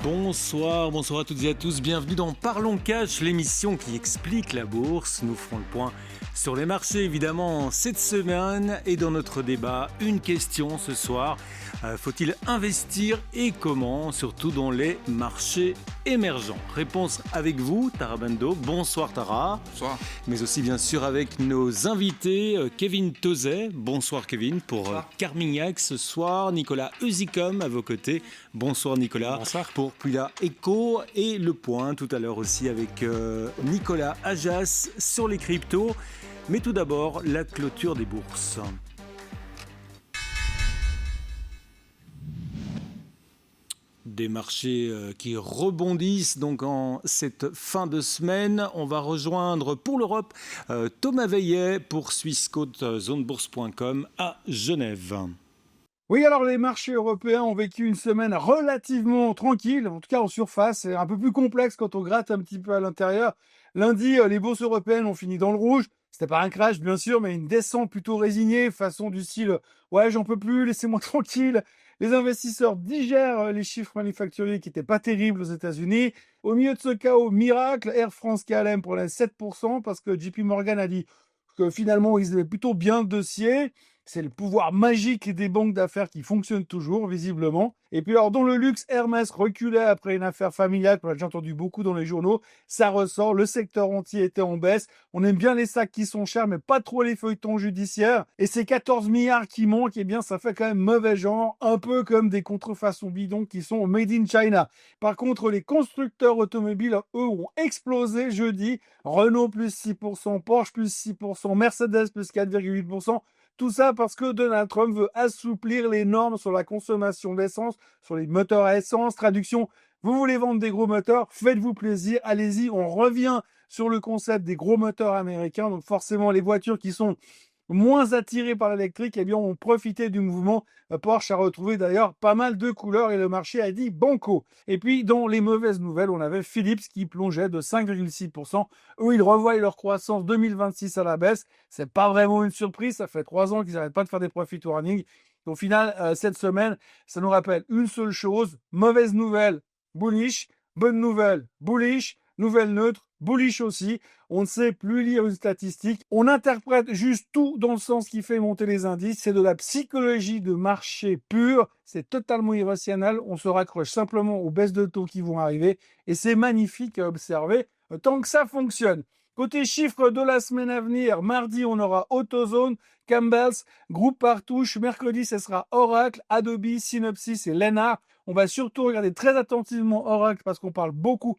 Bonsoir à toutes et à tous, bienvenue dans Parlons Cash, l'émission qui explique la bourse. Nous ferons le point sur les marchés évidemment cette semaine et dans notre débat, une question ce soir. Faut-il investir et comment, surtout dans les marchés émergents? Réponse avec vous, Tara Bendo. Bonsoir Tara. Bonsoir. Mais aussi bien sûr avec nos invités, Kevin Tozet. Bonsoir Kevin pour Carmignac ce soir. Nicolas Eusicom à vos côtés. Bonsoir Nicolas. Bonsoir. Pour Pula Eco et Le Point tout à l'heure aussi avec Nicolas Ajas sur les cryptos. Mais tout d'abord, la clôture des bourses. Des marchés qui rebondissent donc en cette fin de semaine. On va rejoindre pour l'Europe Thomas Veillet pour swissquotezonebourse.com à Genève. Oui, alors les marchés européens ont vécu une semaine relativement tranquille, en tout cas en surface. C'est un peu plus complexe quand on gratte un petit peu à l'intérieur. Lundi, les bourses européennes ont fini dans le rouge. C'était pas un crash, bien sûr, mais une descente plutôt résignée, façon du style « Ouais, j'en peux plus, laissez-moi tranquille ». Les investisseurs digèrent les chiffres manufacturiers qui n'étaient pas terribles aux États-Unis. Au milieu de ce chaos miracle, Air France-KLM prenait 7% parce que JP Morgan a dit que finalement, ils avaient plutôt bien le dossier. C'est le pouvoir magique des banques d'affaires qui fonctionnent toujours, visiblement. Et puis alors, dans le luxe, Hermès reculait après une affaire familiale qu'on a déjà entendu beaucoup dans les journaux. Ça ressort, le secteur entier était en baisse. On aime bien les sacs qui sont chers, mais pas trop les feuilletons judiciaires. Et ces 14 milliards qui manquent, eh bien, ça fait quand même mauvais genre, un peu comme des contrefaçons bidons qui sont made in China. Par contre, les constructeurs automobiles, eux, ont explosé jeudi. Renault plus 6%, Porsche plus 6%, Mercedes plus 4,8%. Tout ça parce que Donald Trump veut assouplir les normes sur la consommation d'essence, sur les moteurs à essence. Traduction, vous voulez vendre des gros moteurs, faites-vous plaisir, allez-y. On revient sur le concept des gros moteurs américains. Donc forcément, les voitures qui sont moins attirés par l'électrique, eh bien, ont profité du mouvement. Porsche a retrouvé d'ailleurs pas mal de couleurs et le marché a dit banco. Et puis, dans les mauvaises nouvelles, on avait Philips qui plongeait de 5,6%. Eux, ils revoient leur croissance 2026 à la baisse. C'est pas vraiment une surprise. Ça fait 3 ans qu'ils n'arrêtent pas de faire des profit warnings. Au final, cette semaine, ça nous rappelle une seule chose. Mauvaise nouvelle, bullish. Bonne nouvelle, bullish. Nouvelle neutre, bullish aussi. On ne sait plus lire une statistique. On interprète juste tout dans le sens qui fait monter les indices. C'est de la psychologie de marché pure. C'est totalement irrationnel. On se raccroche simplement aux baisses de taux qui vont arriver. Et c'est magnifique à observer tant que ça fonctionne. Côté chiffres de la semaine à venir, mardi, on aura AutoZone, Campbell's, Groupe Partouche. Mercredi, ce sera Oracle, Adobe, Synopsys et Lennar. On va surtout regarder très attentivement Oracle parce qu'on parle beaucoup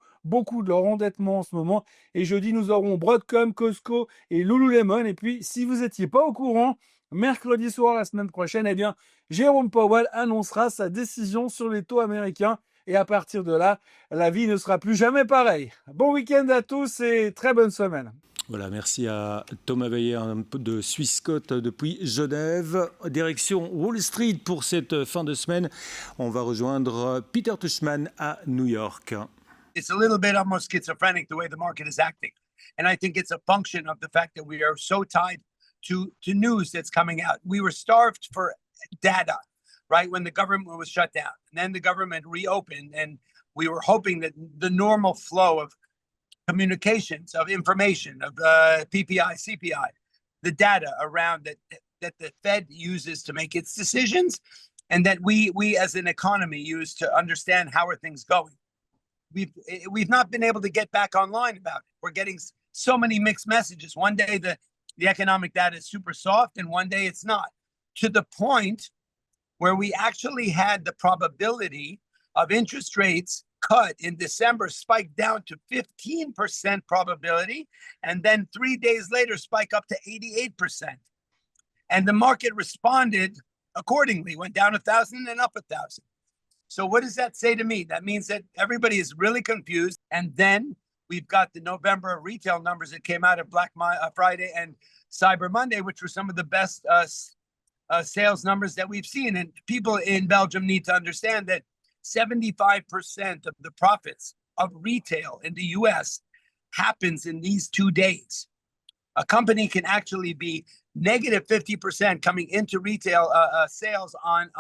de leur endettement en ce moment. Et jeudi, nous aurons Broadcom, Costco et Lululemon. Et puis, si vous n'étiez pas au courant, mercredi soir, la semaine prochaine, eh bien, Jérôme Powell annoncera sa décision sur les taux américains. Et à partir de là, la vie ne sera plus jamais pareille. Bon week-end à tous et très bonne semaine. Voilà, merci à Thomas Veillet, un peu de Swissquote depuis Genève. Direction Wall Street pour cette fin de semaine. On va rejoindre Peter Tuchman à New York. It's a little bit almost schizophrenic the way the market is acting. And I think it's a function of the fact that we are so tied to news that's coming out. We were starved for data, right, when the government was shut down. And then the government reopened, and we were hoping that the normal flow of communications, of information, of PPI, CPI, the data around that the Fed uses to make its decisions, and that we as an economy use to understand how are things going. We've not been able to get back online about it. We're getting so many mixed messages. One day the economic data is super soft, and one day it's not. To the point where we actually had the probability of interest rates cut in December spike down to 15% probability, and then 3 days later spike up to 88%. And the market responded accordingly, went down 1,000 and up 1,000. So what does that say to me? That means that everybody is really confused. And then we've got the November retail numbers that came out of Black Friday and Cyber Monday, which were some of the best sales numbers that we've seen. And people in Belgium need to understand that 75% of the profits of retail in the US happens in these 2 days. A company can actually be negative 50% coming into retail sales on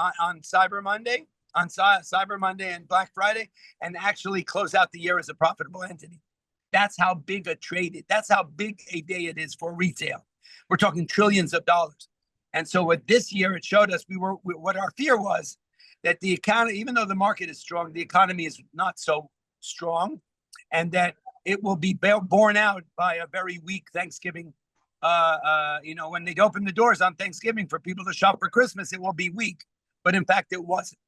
Cyber Monday, Cyber Monday and Black Friday, and actually close out the year as a profitable entity. That's how big a trade that's how big a day it is for retail. We're talking trillions of dollars. And so with this year, it showed us what our fear was, that the economy, even though the market is strong, the economy is not so strong, and that it will be borne out by a very weak Thanksgiving. When they open the doors on Thanksgiving for people to shop for Christmas, it will be weak. But in fact, it wasn't.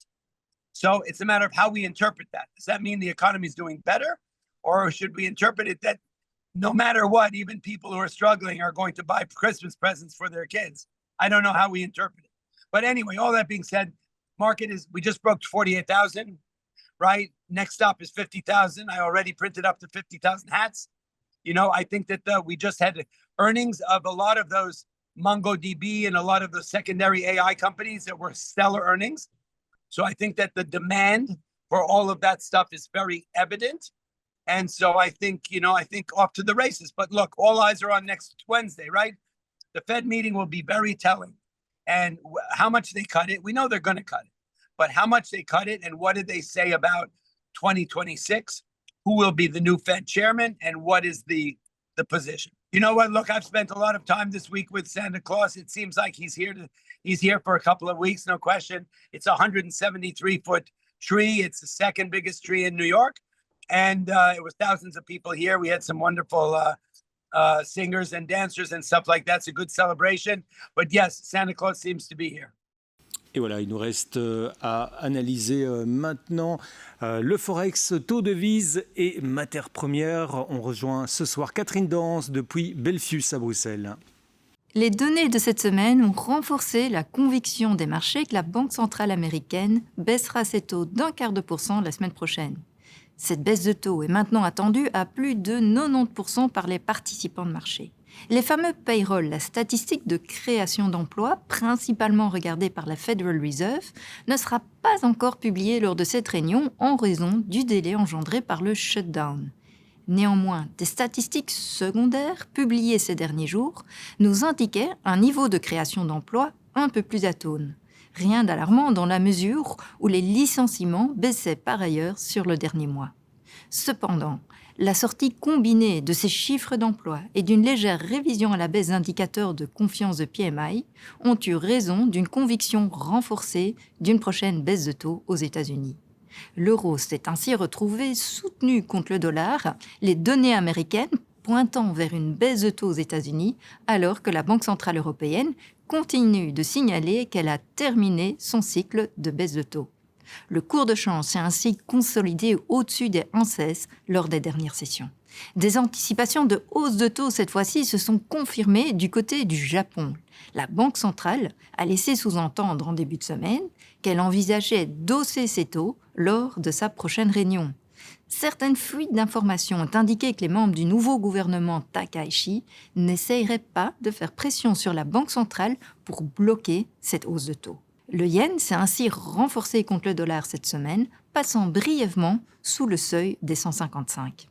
So it's a matter of how we interpret that. Does that mean the economy is doing better? Or should we interpret it that no matter what, even people who are struggling are going to buy Christmas presents for their kids? I don't know how we interpret it. But anyway, all that being said, we just broke 48,000, right? Next stop is 50,000. I already printed up to 50,000 hats. I think that we just had earnings of a lot of those MongoDB and a lot of the secondary AI companies that were stellar earnings. So I think that the demand for all of that stuff is very evident. And so I think off to the races. But look, all eyes are on next Wednesday, right? The Fed meeting will be very telling. And how much they cut it, we know they're going to cut it. But how much they cut it and what did they say about 2026? Who will be the new Fed chairman and what is the position? You know what? Look, I've spent a lot of time this week with Santa Claus. It seems like he's here for a couple of weeks, no question. It's a 173-foot tree. It's the second biggest tree in New York. And it was thousands of people here. We had some wonderful singers and dancers and stuff like that. It's a good celebration. But yes, Santa Claus seems to be here. Et voilà, il nous reste à analyser maintenant le Forex, taux de devise et matières premières. On rejoint ce soir Catherine Danse depuis Belfius à Bruxelles. Les données de cette semaine ont renforcé la conviction des marchés que la Banque centrale américaine baissera ses taux d'0,25% la semaine prochaine. Cette baisse de taux est maintenant attendue à plus de 90% par les participants de marché. Les fameux payrolls, la statistique de création d'emplois, principalement regardée par la Federal Reserve, ne sera pas encore publiée lors de cette réunion en raison du délai engendré par le shutdown. Néanmoins, des statistiques secondaires publiées ces derniers jours nous indiquaient un niveau de création d'emplois un peu plus atone. Rien d'alarmant dans la mesure où les licenciements baissaient par ailleurs sur le dernier mois. Cependant, la sortie combinée de ces chiffres d'emploi et d'une légère révision à la baisse d'indicateurs de confiance de PMI ont eu raison d'une conviction renforcée d'une prochaine baisse de taux aux États-Unis. L'euro s'est ainsi retrouvé soutenu contre le dollar, les données américaines pointant vers une baisse de taux aux États-Unis, alors que la Banque centrale européenne continue de signaler qu'elle a terminé son cycle de baisse de taux. Le cours de change s'est ainsi consolidé au-dessus des 1,16 lors des dernières sessions. Des anticipations de hausse de taux cette fois-ci se sont confirmées du côté du Japon. La Banque centrale a laissé sous-entendre en début de semaine qu'elle envisageait d'hausser ses taux lors de sa prochaine réunion. Certaines fuites d'informations ont indiqué que les membres du nouveau gouvernement Takaichi n'essayeraient pas de faire pression sur la Banque centrale pour bloquer cette hausse de taux. Le yen s'est ainsi renforcé contre le dollar cette semaine, passant brièvement sous le seuil des 155.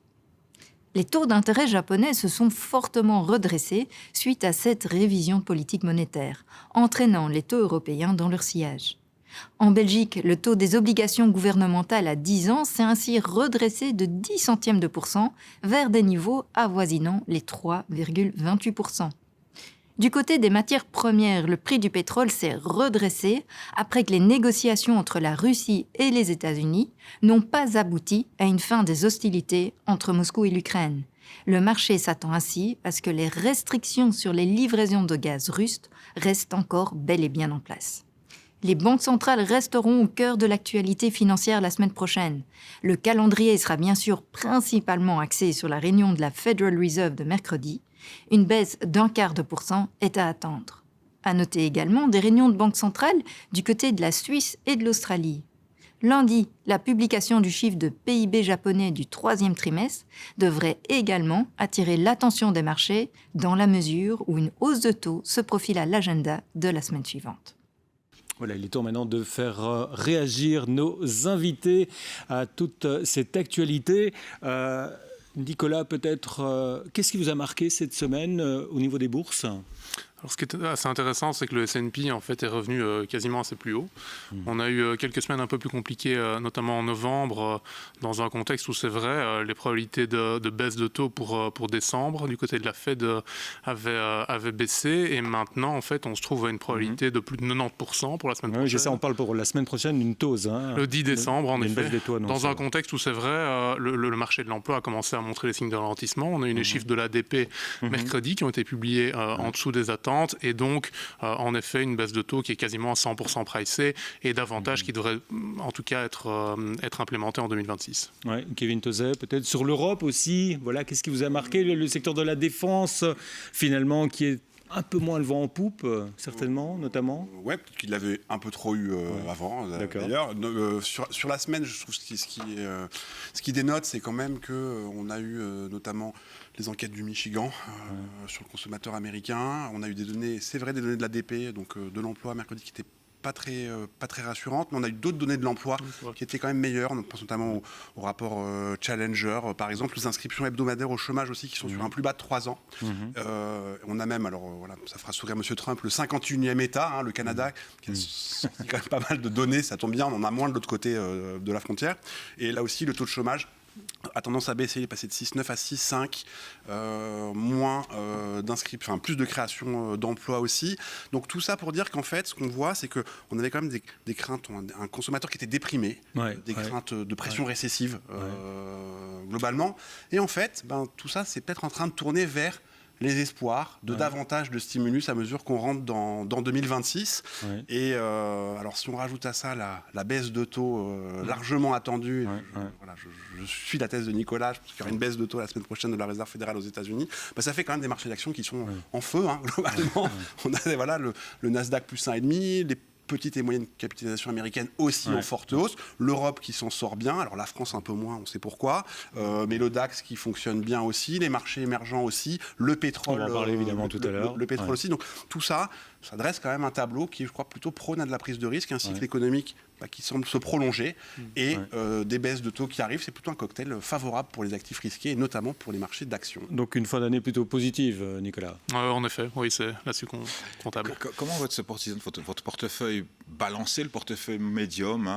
Les taux d'intérêt japonais se sont fortement redressés suite à cette révision politique monétaire, entraînant les taux européens dans leur sillage. En Belgique, le taux des obligations gouvernementales à 10 ans s'est ainsi redressé de 10 centièmes de pourcent vers des niveaux avoisinant les 3,28%. Du côté des matières premières, le prix du pétrole s'est redressé après que les négociations entre la Russie et les États-Unis n'ont pas abouti à une fin des hostilités entre Moscou et l'Ukraine. Le marché s'attend ainsi à ce que les restrictions sur les livraisons de gaz russe restent encore bel et bien en place. Les banques centrales resteront au cœur de l'actualité financière la semaine prochaine. Le calendrier sera bien sûr principalement axé sur la réunion de la Federal Reserve de mercredi. Une baisse d'0,25% est à attendre. À noter également des réunions de banques centrales du côté de la Suisse et de l'Australie. Lundi, la publication du chiffre de PIB japonais du troisième trimestre devrait également attirer l'attention des marchés dans la mesure où une hausse de taux se profile à l'agenda de la semaine suivante. Voilà, il est temps maintenant de faire réagir nos invités à toute cette actualité. Nicolas, peut-être, qu'est-ce qui vous a marqué cette semaine au niveau des bourses ? Alors, ce qui est assez intéressant, c'est que le S&P en fait, est revenu quasiment à ses plus hauts. On a eu quelques semaines un peu plus compliquées, notamment en novembre, dans un contexte où c'est vrai, les probabilités de baisse de taux pour décembre du côté de la Fed avaient baissé. Et maintenant, en fait, on se trouve à une probabilité de plus de 90% pour la semaine prochaine. Oui, c'est ça, on parle pour la semaine prochaine d'une tause. Le 10 décembre, en effet, taux dans un contexte où c'est vrai, le marché de l'emploi a commencé à montrer les signes de ralentissement. On a eu les chiffres de l'ADP mercredi qui ont été publiés en dessous des attentes. Et donc, en effet, une baisse de taux qui est quasiment à 100% pricée et davantage qui devrait, en tout cas, être implémentée en 2026. Ouais, Kevin Tauzet, peut-être sur l'Europe aussi. Voilà, qu'est-ce qui vous a marqué ? Le secteur de la défense, finalement, qui est un peu moins le vent en poupe, certainement, notamment. Oui, peut-être qu'il l'avait un peu trop eu avant, d'ailleurs. Sur la semaine, je trouve ce qui dénote, c'est quand même qu'on a eu notamment les enquêtes du Michigan sur le consommateur américain. On a eu des données, c'est vrai, des données de l'ADP, donc de l'emploi mercredi, qui étaient pas très rassurantes, mais on a eu d'autres données de l'emploi qui étaient quand même meilleures. On pense notamment au rapport Challenger, par exemple, les inscriptions hebdomadaires au chômage aussi, qui sont sur un plus bas de 3 ans. On a même, alors voilà, ça fera sourire M. Trump, le 51e État, le Canada, qui a quand même pas mal de données, ça tombe bien, on en a moins de l'autre côté de la frontière. Et là aussi, le taux de chômage a tendance à baisser, il est passé de 6,9 à 6,5, moins d'inscriptions, plus de création d'emplois aussi. Donc tout ça pour dire qu'en fait, ce qu'on voit, c'est qu'on avait quand même des craintes, un consommateur qui était déprimé, des craintes de pression récessive globalement. Et en fait, tout ça, c'est peut-être en train de tourner vers les espoirs de davantage de stimulus à mesure qu'on rentre dans 2026. Et alors, si on rajoute à ça la baisse de taux largement attendue, je suis la thèse de Nicolas, je pense qu'il y aura une baisse de taux la semaine prochaine de la Réserve fédérale aux États-Unis, ça fait quand même des marchés d'actions qui sont en feu, globalement. On a le Nasdaq plus 1,5, les petites et moyennes capitalisations américaines aussi en forte hausse. L'Europe qui s'en sort bien. Alors la France un peu moins, on sait pourquoi. Mais le DAX qui fonctionne bien aussi. Les marchés émergents aussi. Le pétrole. On va en parler évidemment tout à l'heure. Le pétrole aussi. Donc tout ça, ça dresse quand même un tableau qui, je crois, plutôt prône à de la prise de risque, un cycle économique qui semble se prolonger et des baisses de taux qui arrivent. C'est plutôt un cocktail favorable pour les actifs risqués et notamment pour les marchés d'actions. Donc une fin d'année plutôt positive, Nicolas. En effet, oui, c'est là-dessus qu'on table. Comment votre portefeuille balancé, le portefeuille médium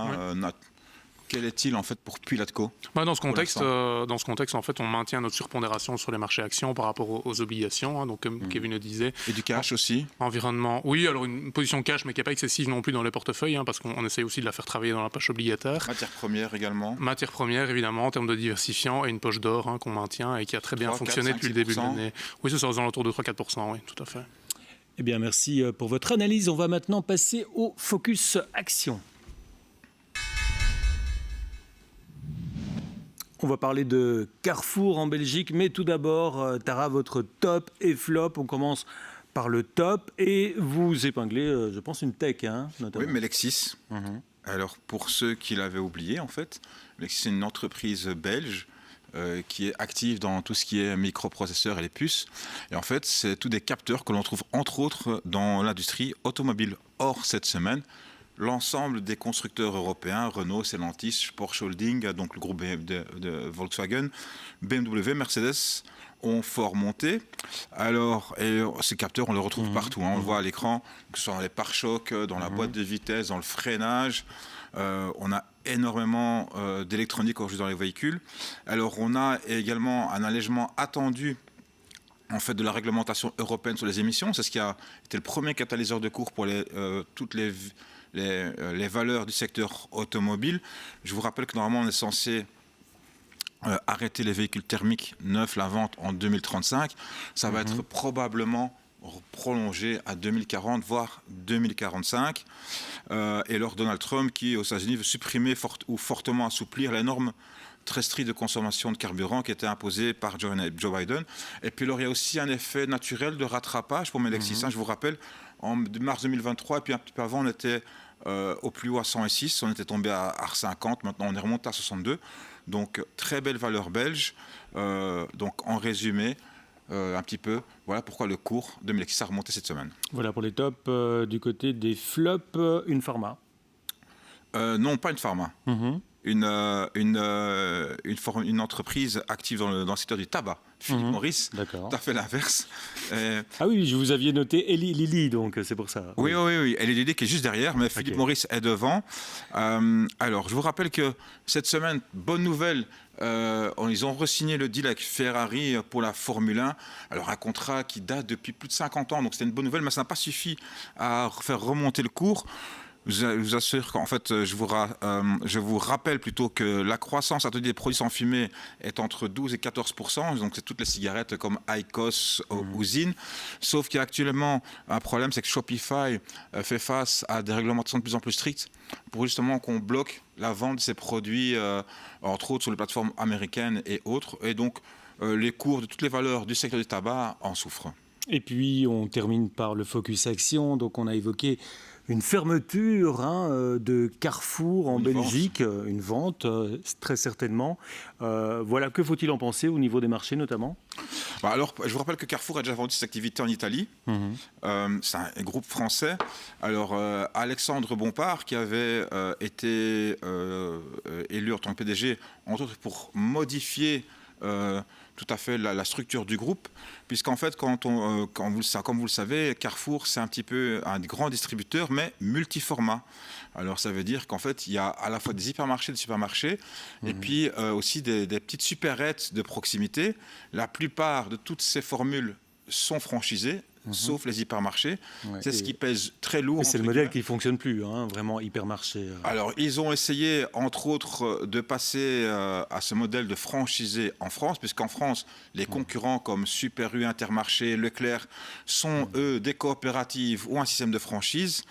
quel est-il en fait pour Puy-Latco ? Dans ce contexte, en fait, on maintient notre surpondération sur les marchés actions par rapport aux obligations. Donc, comme Kevin le disait. Et du cash aussi ? Environnement. Oui, alors une position cash, mais qui n'est pas excessive non plus dans les portefeuilles, parce qu'on essaye aussi de la faire travailler dans la poche obligataire. Matières premières également ? Matières premières, évidemment, en termes de diversifiant, et une poche d'or qu'on maintient et qui a très bien fonctionné depuis le début de l'année. Oui, c'est ça, aux alentours de 3-4%, oui, tout à fait. Eh bien, merci pour votre analyse. On va maintenant passer au focus action. On va parler de Carrefour en Belgique, mais tout d'abord, Tara, votre top et flop. On commence par le top et vous épinglez, je pense, une tech, notamment. Oui, Melexis. Alors, pour ceux qui l'avaient oublié, en fait, Melexis, c'est une entreprise belge qui est active dans tout ce qui est microprocesseurs et les puces. Et en fait, c'est tous des capteurs que l'on trouve, entre autres, dans l'industrie automobile. Or, cette semaine, l'ensemble des constructeurs européens, Renault, Stellantis, Porsche Holding, donc le groupe de Volkswagen, BMW, Mercedes, ont fort monté. Alors, et ces capteurs, on les retrouve partout. On le voit à l'écran, que ce soit dans les pare-chocs, dans la boîte de vitesse, dans le freinage. On a énormément d'électronique aujourd'hui dans les véhicules. Alors, on a également un allègement attendu en fait, de la réglementation européenne sur les émissions. C'est ce qui a été le premier catalyseur de cours pour toutes les valeurs du secteur automobile. Je vous rappelle que normalement on est censé arrêter les véhicules thermiques neufs, la vente en 2035. Ça va être probablement prolongé à 2040, voire 2045. Et alors Donald Trump, qui aux États-Unis veut supprimer ou fortement assouplir la norme très stricte de consommation de carburant qui était imposée par Joe Biden. Et puis alors il y a aussi un effet naturel de rattrapage pour Melexis. Je vous rappelle, en mars 2023, et puis un petit peu avant, on était au plus haut à 106, on était tombé à 50, maintenant on est remonté à 62. Donc très belle valeur belge. Donc en résumé, un petit peu, voilà pourquoi le cours de Melexis a remonté cette semaine. Voilà pour les tops. Du côté des flops, une pharma. Non, pas une pharma. une entreprise active dans le secteur du tabac. Philip Morris, tout à fait l'inverse. Ah oui, je vous aviez noté Eli Lilly, donc c'est pour ça. Oui. Eli Lilly qui est juste derrière, mais Philip Morris est devant. Alors, je vous rappelle que cette semaine, bonne nouvelle, ils ont re-signé le deal avec Ferrari pour la Formule 1. Alors, un contrat qui date depuis plus de 50 ans, donc c'était une bonne nouvelle, mais ça n'a pas suffi à faire remonter le cours. Je vous assure qu'en fait, je vous rappelle plutôt que la croissance attendue des produits sans fumée est entre 12 et 14%. Donc, c'est toutes les cigarettes comme IQOS ou ZYN. Sauf qu'il y a actuellement un problème, c'est que Shopify fait face à des réglementations de plus en plus strictes pour justement qu'on bloque la vente de ces produits, entre autres sur les plateformes américaines et autres. Et donc, les cours de toutes les valeurs du secteur du tabac en souffrent. Et puis, on termine par le Focus Action. Donc, on a évoqué une fermeture de Carrefour en Belgique, une vente très certainement. Voilà, que faut-il en penser au niveau des marchés notamment ? Alors, je vous rappelle que Carrefour a déjà vendu ses activités en Italie. C'est un groupe français. Alors, Alexandre Bompard, qui avait été élu en tant que PDG, entre autres pour modifier tout à fait la structure du groupe, puisqu'en fait, comme vous le savez, Carrefour, c'est un petit peu un grand distributeur, mais multiformat. Alors, ça veut dire qu'en fait, il y a à la fois des hypermarchés, des supermarchés, et puis aussi des petites supérettes de proximité. La plupart de toutes ces formules sont franchisées, sauf les hypermarchés. C'est ce qui pèse très lourd. Et c'est le modèle qui ne fonctionne plus, vraiment hypermarché. Alors, ils ont essayé, entre autres, de passer à ce modèle de franchisé en France, puisqu'en France, les concurrents comme Super U, Intermarché, Leclerc sont, eux, des coopératives ou un système de franchise.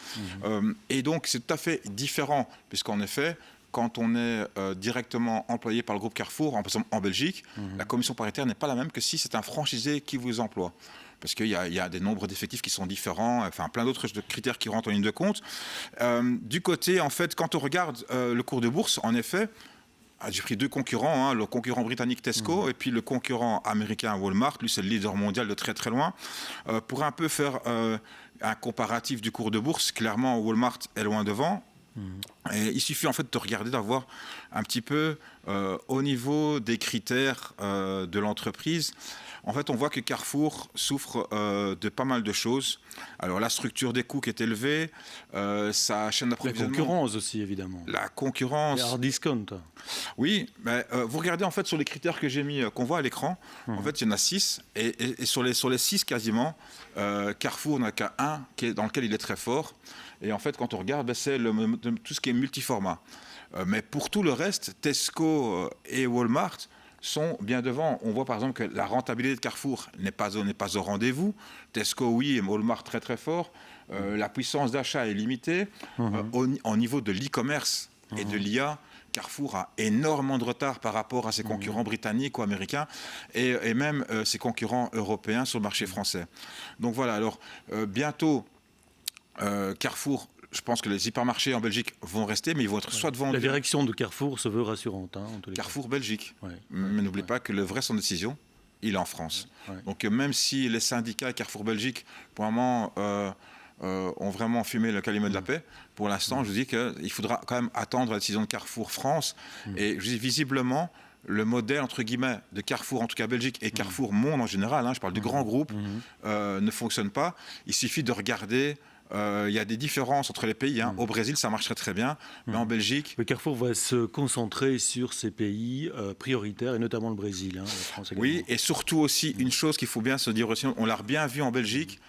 Et donc, c'est tout à fait différent, puisqu'en effet, quand on est directement employé par le groupe Carrefour, par exemple en Belgique, la commission paritaire n'est pas la même que si c'est un franchisé qui vous emploie. Parce qu'il y a des nombres d'effectifs qui sont différents, enfin plein d'autres critères qui rentrent en ligne de compte. Du côté, en fait, quand on regarde le cours de bourse, en effet, j'ai pris deux concurrents, le concurrent britannique Tesco et puis le concurrent américain Walmart. Lui, c'est le leader mondial de très très loin. Pour un peu faire un comparatif du cours de bourse, clairement, Walmart est loin devant. Et il suffit en fait de regarder, d'avoir un petit peu au niveau des critères de l'entreprise. En fait, on voit que Carrefour souffre de pas mal de choses. Alors, la structure des coûts qui est élevée, sa chaîne d'approvisionnement. La concurrence aussi, évidemment. La concurrence. Les hard discount. Oui, mais vous regardez en fait sur les critères que j'ai mis, qu'on voit à l'écran. En fait, il y en a 6. Et sur les 6 quasiment, Carrefour n'a qu'un dans lequel il est très fort. Et en fait, quand on regarde, c'est tout ce qui est multiformat. Mais pour tout le reste, Tesco et Walmart sont bien devant. On voit par exemple que la rentabilité de Carrefour n'est pas au rendez-vous. Tesco, oui, et Walmart très très fort. La puissance d'achat est limitée. Au niveau de l'e-commerce et de l'IA, Carrefour a énormément de retard par rapport à ses concurrents britanniques ou américains et même ses concurrents européens sur le marché français. Donc voilà, alors bientôt, Carrefour, je pense que les hypermarchés en Belgique vont rester, mais ils vont être soit devant... La direction de Carrefour se veut rassurante. En tous les Carrefour cas. Belgique. Mais n'oubliez pas que le vrai centre de décision, il est en France. Donc même si les syndicats Carrefour Belgique, pour le moment, ont vraiment fumé le calumet de la paix, pour l'instant, je vous dis qu'il faudra quand même attendre la décision de Carrefour France. Et je dis visiblement... le modèle, entre guillemets, de Carrefour, en tout cas Belgique, et Carrefour Monde en général, je parle du grand groupe, ne fonctionne pas. Il suffit de regarder... il y a des différences entre les pays. Au Brésil, ça marcherait très bien, mais en Belgique... Le Carrefour va se concentrer sur ces pays prioritaires, et notamment le Brésil. La France également. Oui, et surtout aussi, une chose qu'il faut bien se dire aussi, on l'a bien vu en Belgique,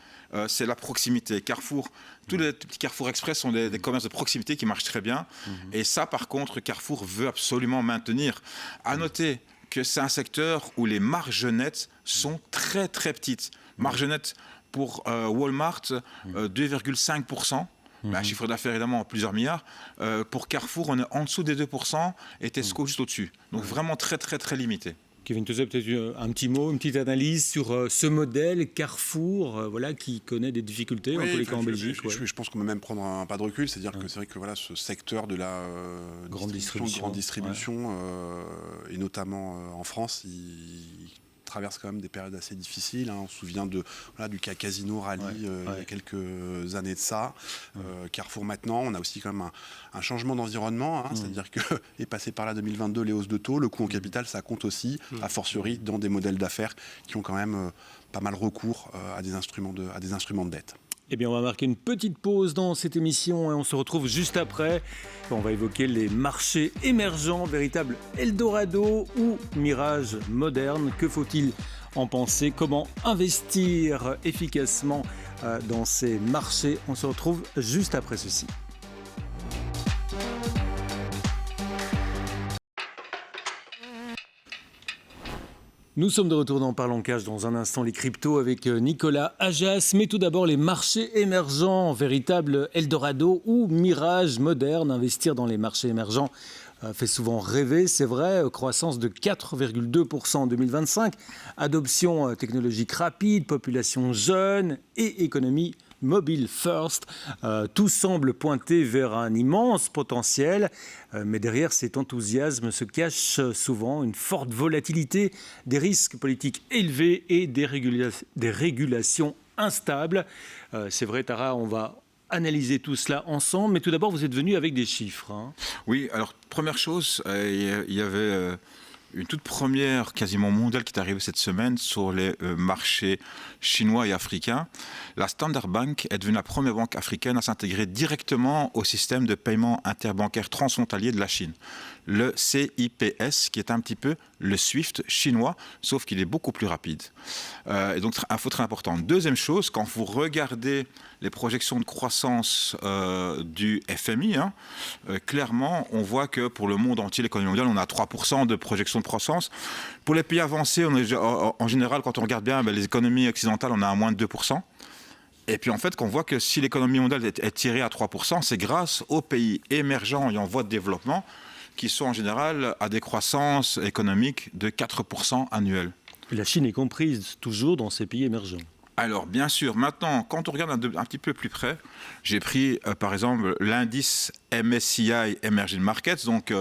c'est la proximité. Carrefour, tous les petits Carrefour Express sont des commerces de proximité qui marchent très bien. Et ça, par contre, Carrefour veut absolument maintenir. À noter que c'est un secteur où les marges nettes sont très, très petites. Marges nettes pour Walmart, 2,5%. Un chiffre d'affaires évidemment plusieurs milliards. Pour Carrefour, on est en dessous des 2% et Tesco juste au-dessus. Donc vraiment très, très, très limité. Kevin Tozet, peut-être un petit mot, une petite analyse sur ce modèle Carrefour, qui connaît des difficultés, en tous les cas en Belgique. Je pense qu'on peut même prendre un pas de recul, c'est-à-dire que c'est vrai que ce secteur de la grande distribution, et notamment en France, traverse quand même des périodes assez difficiles. On se souvient du cas Casino Rallye il y a quelques années de ça. Carrefour maintenant, on a aussi quand même un changement d'environnement, c'est-à-dire que est passé par là 2022 les hausses de taux, le coût en capital, ça compte aussi, a fortiori dans des modèles d'affaires qui ont quand même pas mal recours à des instruments de dette. Eh bien, on va marquer une petite pause dans cette émission et on se retrouve juste après. On va évoquer les marchés émergents, véritable Eldorado ou mirage moderne. Que faut-il en penser? Comment investir efficacement dans ces marchés? On se retrouve juste après ceci. Nous sommes de retour dans Parlons Cash. Dans un instant, les cryptos avec Nicolas Ajas. Mais tout d'abord, les marchés émergents, véritable Eldorado ou mirage moderne. Investir dans les marchés émergents fait souvent rêver, c'est vrai. Croissance de 4,2% en 2025. Adoption technologique rapide, population jeune et économie mobile first. Tout semble pointer vers un immense potentiel. Mais derrière cet enthousiasme se cache souvent une forte volatilité, des risques politiques élevés et des régulations instables. C'est vrai, Tara, on va analyser tout cela ensemble. Mais tout d'abord, vous êtes venu avec des chiffres. Oui, alors première chose, il y avait une toute première quasiment mondiale qui est arrivée cette semaine sur les marchés chinois et africains. La Standard Bank est devenue la première banque africaine à s'intégrer directement au système de paiement interbancaire transfrontalier de la Chine. Le CIPS, qui est un petit peu le SWIFT chinois, sauf qu'il est beaucoup plus rapide. Et donc, info très importante. Deuxième chose, quand vous regardez les projections de croissance du FMI, clairement, on voit que pour le monde entier, l'économie mondiale, on a 3% de projection de croissance. Pour les pays avancés, en général, quand on regarde bien, les économies occidentales, on a à moins de 2%. Et puis en fait, qu'on voit que si l'économie mondiale est tirée à 3%, c'est grâce aux pays émergents et en voie de développement qui sont en général à des croissances économiques de 4% annuelles. Et la Chine est comprise toujours dans ces pays émergents. Alors, bien sûr, maintenant, quand on regarde un petit peu plus près, j'ai pris, par exemple, l'indice MSCI Emerging Markets, donc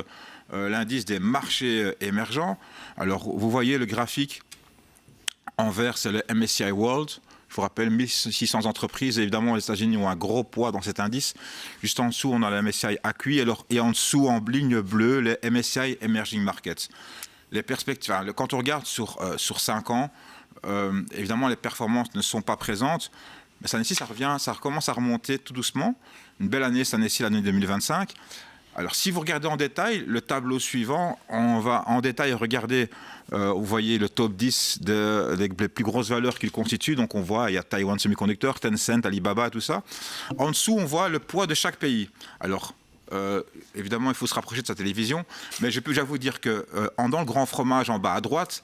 l'indice des marchés émergents. Alors, vous voyez le graphique en vert, c'est le MSCI World. Je vous rappelle, 1600 entreprises. Et évidemment, les États-Unis ont un gros poids dans cet indice. Juste en dessous, on a le MSCI AQUI. Et en dessous, en ligne bleue, les MSCI Emerging Markets. Les perspectives, quand on regarde sur 5 ans, évidemment, les performances ne sont pas présentes. Mais cette année-ci, ça recommence à remonter tout doucement. Une belle année, cette année-ci, l'année 2025. Alors, si vous regardez en détail, le tableau suivant, on va en détail regarder, vous voyez le top 10 des plus grosses valeurs qu'il constitue. Donc, on voit, il y a Taiwan Semiconductor, Tencent, Alibaba, tout ça. En dessous, on voit le poids de chaque pays. Alors, évidemment, il faut se rapprocher de sa télévision, mais je peux déjà vous dire que dans le grand fromage en bas à droite,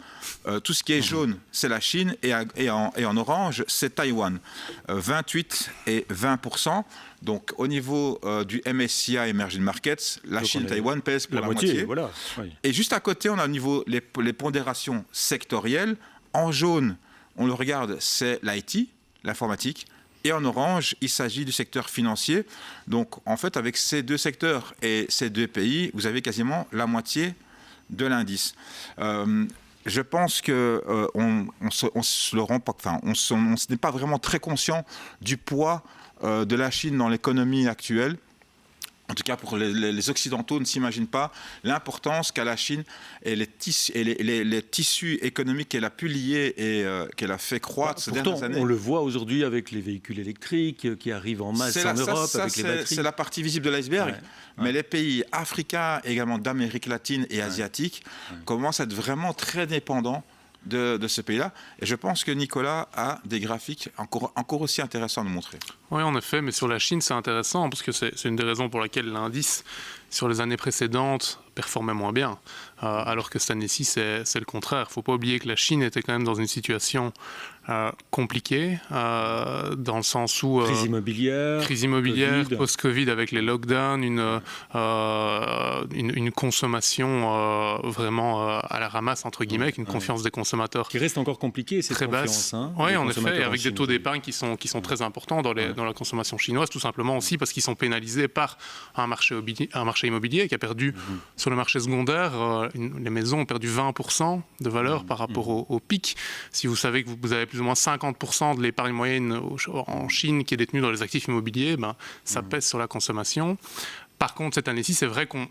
tout ce qui est jaune, c'est la Chine, et en orange, c'est Taïwan. 28 et 20%. Donc, au niveau du MSCI Emerging Markets, la Chine et Taïwan pèsent pour la moitié. Voilà. Oui. Et juste à côté, on a au niveau les pondérations sectorielles. En jaune, on le regarde, c'est l'IT, l'informatique. Et en orange, il s'agit du secteur financier. Donc, en fait, avec ces deux secteurs et ces deux pays, vous avez quasiment la moitié de l'indice. Je pense qu'on n'est pas vraiment très conscient du poids de la Chine dans l'économie actuelle. En tout cas, pour les Occidentaux, ne s'imaginent pas l'importance qu'a la Chine et les tissus économiques qu'elle a pu lier et qu'elle a fait croître ces dernières années. On le voit aujourd'hui avec les véhicules électriques qui arrivent en masse en Europe avec les batteries. C'est la partie visible de l'iceberg. Ouais. Mais les pays africains, également d'Amérique latine et asiatique, commencent à être vraiment très dépendants de ce pays-là. Et je pense que Nicolas a des graphiques encore aussi intéressants à nous montrer. Oui, en effet, mais sur la Chine, c'est intéressant parce que c'est une des raisons pour laquelle l'indice, sur les années précédentes, performait moins bien. Alors que cette année-ci, c'est le contraire. Il ne faut pas oublier que la Chine était quand même dans une situation compliquée, dans le sens où... crise immobilière, post-Covid avec les lockdowns, une consommation vraiment à la ramasse, entre guillemets, avec une confiance des consommateurs qui reste encore compliquée, cette très confiance. Basse. Oui, en effet, avec des taux d'épargne qui sont très importants dans la consommation chinoise, tout simplement aussi parce qu'ils sont pénalisés par un marché marché immobilier, qui a perdu sur le marché secondaire, les maisons ont perdu 20% de valeur par rapport au pic. Si vous savez que vous avez plus ou moins 50% de l'épargne moyenne en Chine qui est détenue dans les actifs immobiliers, ça pèse sur la consommation. Par contre, cette année-ci, c'est vrai qu'on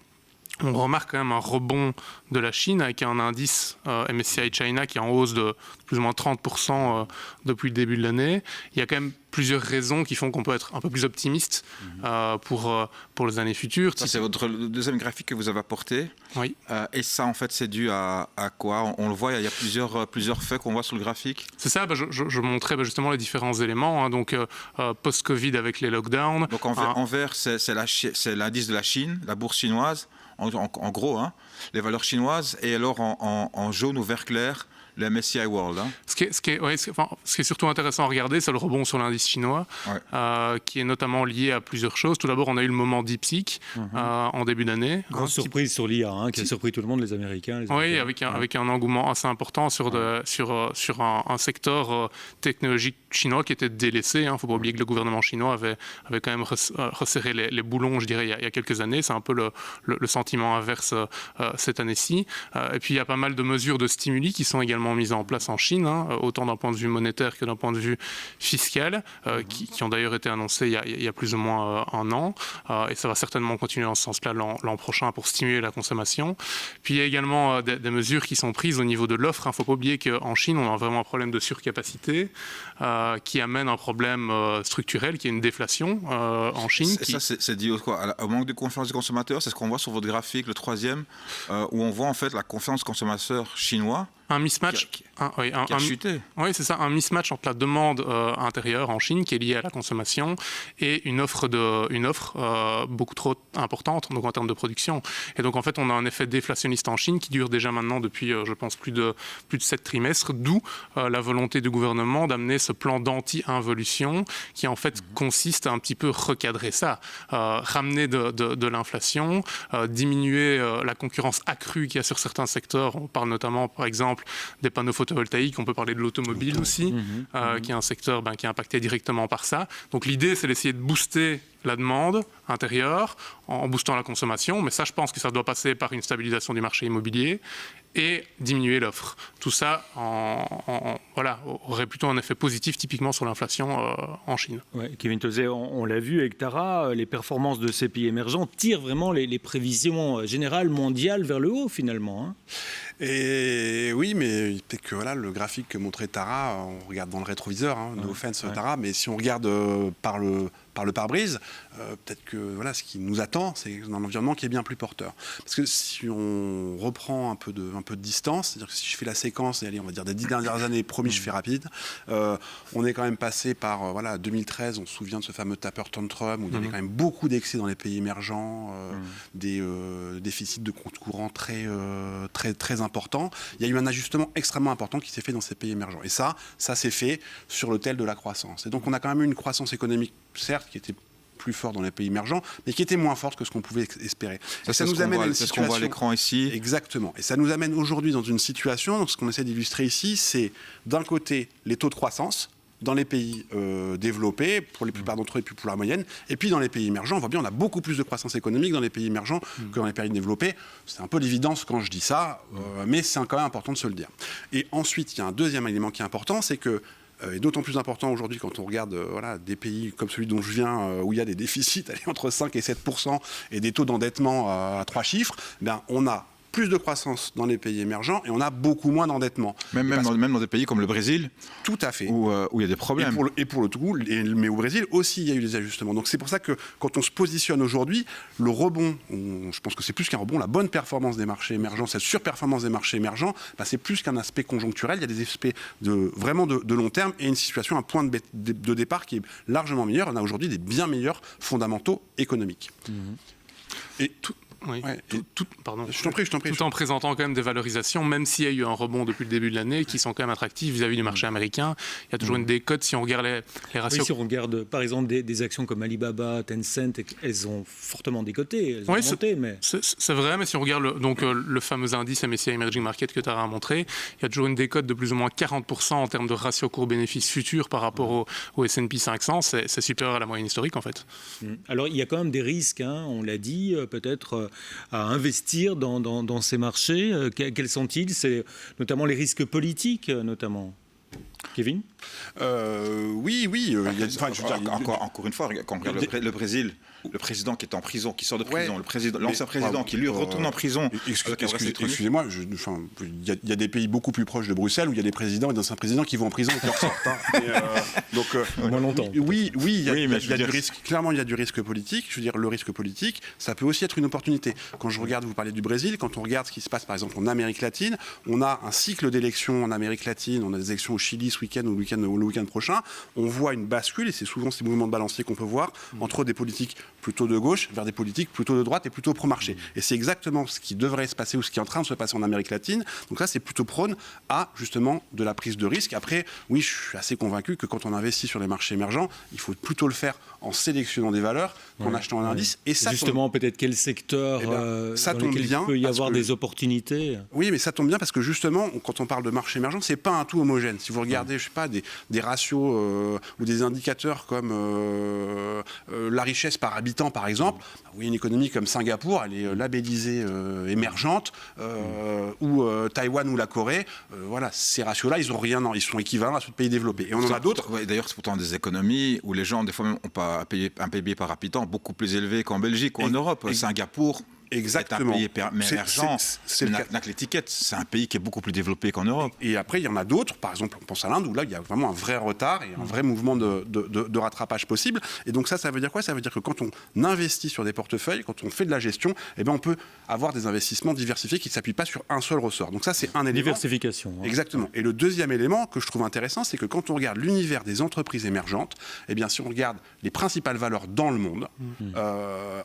remarque quand même un rebond de la Chine avec un indice MSCI China qui est en hausse de plus ou moins 30% depuis le début de l'année. Il y a quand même plusieurs raisons qui font qu'on peut être un peu plus optimiste pour les années futures. Ça, c'est votre deuxième graphique que vous avez apporté. Oui. Et ça, en fait, c'est dû à quoi? On le voit, il y a plusieurs faits qu'on voit sur le graphique. C'est ça, je montrais justement les différents éléments. Donc, post-Covid avec les lockdowns. Donc, en vert, c'est l'indice de la Chine, la bourse chinoise. En gros, les valeurs chinoises, et alors en jaune ou vert clair, le MSCI World. Ce qui est surtout intéressant à regarder, c'est le rebond sur l'indice chinois, qui est notamment lié à plusieurs choses. Tout d'abord, on a eu le moment DeepSeek en début d'année. Grosse surprise sur l'IA, qui a surpris tout le monde, les Américains. Oui, avec un engouement assez important sur un secteur technologique chinois qui était délaissé. Il ne faut pas oublier que le gouvernement chinois avait quand même resserré les boulons, je dirais, il y a quelques années. C'est un peu le sentiment inverse cette année-ci. Et puis, il y a pas mal de mesures de stimuli qui sont également mises en place en Chine, autant d'un point de vue monétaire que d'un point de vue fiscal, qui ont d'ailleurs été annoncées il y a plus ou moins un an. Et ça va certainement continuer dans ce sens-là l'an prochain pour stimuler la consommation. Puis il y a également des mesures qui sont prises au niveau de l'offre. Il ne faut pas oublier qu'en Chine, on a vraiment un problème de surcapacité qui amène un problème structurel, qui est une déflation en Chine. Ça, c'est dû au manque de confiance des consommateurs. C'est ce qu'on voit sur votre graphique, le troisième, où on voit en fait la confiance des consommateurs chinois. Un mismatch qui a chuté. Oui, c'est ça, un mismatch entre la demande intérieure en Chine qui est liée à la consommation et une offre beaucoup trop importante donc en termes de production. Et donc en fait, on a un effet déflationniste en Chine qui dure déjà maintenant depuis, je pense, plus de 7 trimestres, d'où la volonté du gouvernement d'amener ce plan d'anti-involution qui en fait consiste à un petit peu recadrer ça, ramener de l'inflation, diminuer la concurrence accrue qu'il y a sur certains secteurs. On parle notamment, par exemple, des panneaux photovoltaïques, on peut parler de l'automobile aussi, qui est un secteur qui est impacté directement par ça. Donc l'idée, c'est d'essayer de booster la demande intérieure en boostant la consommation, mais ça, je pense que ça doit passer par une stabilisation du marché immobilier et diminuer l'offre. Tout ça aurait plutôt un effet positif typiquement sur l'inflation en Chine. Ouais, Kevin Tolzé, on l'a vu avec Tara, les performances de ces pays émergents tirent vraiment les prévisions générales mondiales vers le haut finalement. Et oui, mais peut-être que le graphique que montrait Tara, on regarde dans le rétroviseur, no offense Tara, mais si on regarde par le pare-brise, peut-être que ce qui nous attend, c'est un environnement qui est bien plus porteur. Parce que si on reprend un peu de distance, c'est-à-dire que si je fais la séquence, on va dire des 10 dernières années, promis, je fais rapide, on est quand même passé par 2013, on se souvient de ce fameux taper tantrum, où il y avait quand même beaucoup d'excès dans les pays émergents, des déficits de compte courant très importants. Il y a eu un ajustement extrêmement important qui s'est fait dans ces pays émergents. Et ça s'est fait sur l'autel de la croissance. Et donc on a quand même eu une croissance économique, certes, qui était plus forte dans les pays émergents, mais qui était moins forte que ce qu'on pouvait espérer. Ça nous amène à une situation... C'est ce qu'on voit à l'écran ici. Exactement. Et ça nous amène aujourd'hui dans une situation, donc ce qu'on essaie d'illustrer ici, c'est d'un côté les taux de croissance dans les pays développés, pour les plupart d'entre eux et puis pour la moyenne, et puis dans les pays émergents, on voit bien, on a beaucoup plus de croissance économique dans les pays émergents que dans les pays développés. C'est un peu l'évidence quand je dis ça, mais c'est quand même important de se le dire. Et ensuite, il y a un deuxième élément qui est important, c'est que et d'autant plus important aujourd'hui quand on regarde des pays comme celui dont je viens, où il y a des déficits entre 5 et 7% et des taux d'endettement à 3 chiffres, on a plus de croissance dans les pays émergents et on a beaucoup moins d'endettement. Même dans des pays comme le Brésil. Tout à fait. Où il y a des problèmes. Et pour le tout, mais au Brésil aussi, il y a eu des ajustements. Donc c'est pour ça que quand on se positionne aujourd'hui, le rebond, je pense que c'est plus qu'un rebond, la bonne performance des marchés émergents, cette surperformance des marchés émergents, c'est plus qu'un aspect conjoncturel. Il y a des aspects vraiment de long terme et une situation, un point de départ qui est largement meilleur. On a aujourd'hui des bien meilleurs fondamentaux économiques. Et Oui. Ouais, pardon. Je t'en prie. Tout en présentant quand même des valorisations, même s'il y a eu un rebond depuis le début de l'année, qui sont quand même attractifs vis-à-vis du marché américain. Il y a toujours une décote si on regarde les ratios. Oui, si on regarde par exemple des actions comme Alibaba, Tencent, elles ont fortement décoté, elles ont monté. Mais... C'est vrai, mais si on regarde le fameux indice MSCI Emerging Market que tu as montré, il y a toujours une décote de plus ou moins 40% en termes de ratio cours-bénéfice futur par rapport au S&P 500. C'est supérieur à la moyenne historique en fait. Alors il y a quand même des risques, hein, on l'a dit, peut-être à investir dans ces marchés. Quels sont-ils? C'est notamment les risques politiques, notamment. Kevin? Oui. Encore une fois, quand on regarde le Brésil, le président qui est en prison, qui sort de prison, l'ancien président qui lui retourne en prison. Excusez-moi, il y a des pays beaucoup plus proches de Bruxelles où il y a des présidents et d'anciens présidents qui vont en prison et qui ressortent. Moins longtemps. Oui, il y a du risque. Clairement, il y a du risque politique. Je veux dire, le risque politique, ça peut aussi être une opportunité. Quand je regarde, vous parlez du Brésil, quand on regarde ce qui se passe par exemple en Amérique latine, on a un cycle d'élections en Amérique latine, on a des élections au Chili ce week-end ou le week-end prochain, on voit une bascule, et c'est souvent ces mouvements de balancier qu'on peut voir, entre des politiques plutôt de gauche vers des politiques plutôt de droite et plutôt pro-marché. Et c'est exactement ce qui devrait se passer ou ce qui est en train de se passer en Amérique latine. Donc ça, c'est plutôt prône à justement de la prise de risque. Après, oui, je suis assez convaincu que quand on investit sur les marchés émergents, il faut plutôt le faire en sélectionnant des valeurs qu'en achetant un indice. Et ça justement, peut-être quel secteur ça dans tombe lequel bien, il peut y avoir des opportunités. Oui, mais ça tombe bien parce que justement, quand on parle de marché émergent, c'est pas un tout homogène. Si vous regardez, je sais pas, des ratios ou des indicateurs comme la richesse par habitant, par exemple, oui, une économie comme Singapour, elle est labellisée émergente, ou Taïwan ou la Corée, voilà, ces ratios-là, ils ont rien, ils sont équivalents à ceux de pays développés. Et on en a d'autres. Ouais, d'ailleurs, c'est pourtant des économies où les gens, des fois, même, ont pas un PIB par habitant beaucoup plus élevé qu'en Belgique ou en Europe. Singapour. Exactement. C'est un pays émergent, n'a que l'étiquette. C'est un pays qui est beaucoup plus développé qu'en Europe. Et après, il y en a d'autres. Par exemple, on pense à l'Inde, où là, il y a vraiment un vrai retard et un vrai mouvement de rattrapage possible. Et donc ça veut dire quoi? Ça veut dire que quand on investit sur des portefeuilles, quand on fait de la gestion, eh ben, on peut avoir des investissements diversifiés qui ne s'appuient pas sur un seul ressort. Donc ça, c'est un élément. Diversification. Hein. Exactement. Et le deuxième élément que je trouve intéressant, c'est que quand on regarde l'univers des entreprises émergentes, eh bien, si on regarde les principales valeurs dans le monde,